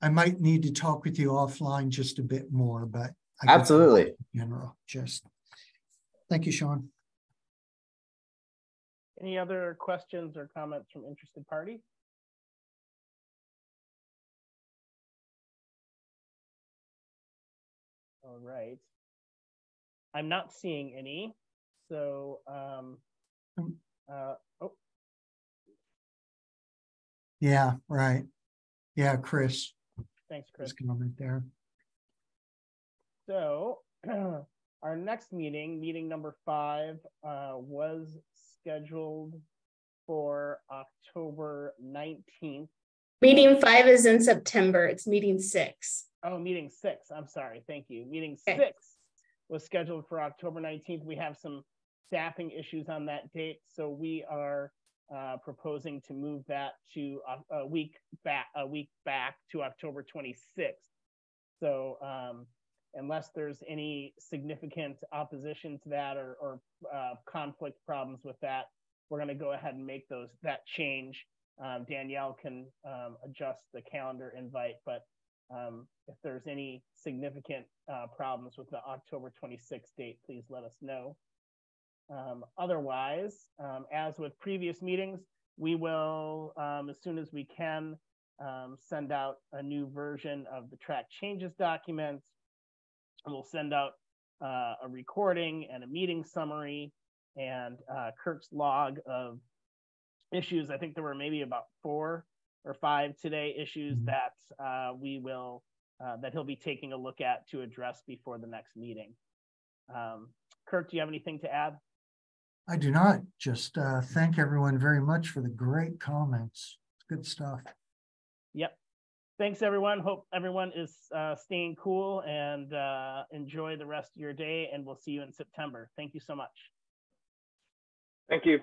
I might need to talk with you offline just a bit more, but I absolutely. In general, thank you, Sean. Any other questions or comments from interested parties? All right. I'm not seeing any. So, Yeah, right. Yeah, Chris. Thanks, Chris. Comment there. So, our next meeting number 5, was scheduled for October 19th. Meeting 5 is in September. It's meeting 6. Oh, meeting 6. I'm sorry. Thank you. Meeting 6 was scheduled for October 19th. We have some staffing issues on that date, so we are proposing to move that to a week back to October 26th. So unless there's any significant opposition to that or conflict problems with that, we're going to go ahead and make that change. Danielle can adjust the calendar invite, but if there's any significant problems with the October 26th date, please let us know. Otherwise, as with previous meetings, we will, as soon as we can, send out a new version of the track changes documents. And we'll send out a recording and a meeting summary and Kirk's log of issues. I think there were maybe about 4 or 5 today issues that we will that he'll be taking a look at to address before the next meeting. Kirk, do you have anything to add? I do not. Just thank everyone very much for the great comments. It's good stuff. Yep. Thanks, everyone. Hope everyone is staying cool and enjoy the rest of your day. And we'll see you in September. Thank you so much. Thank you.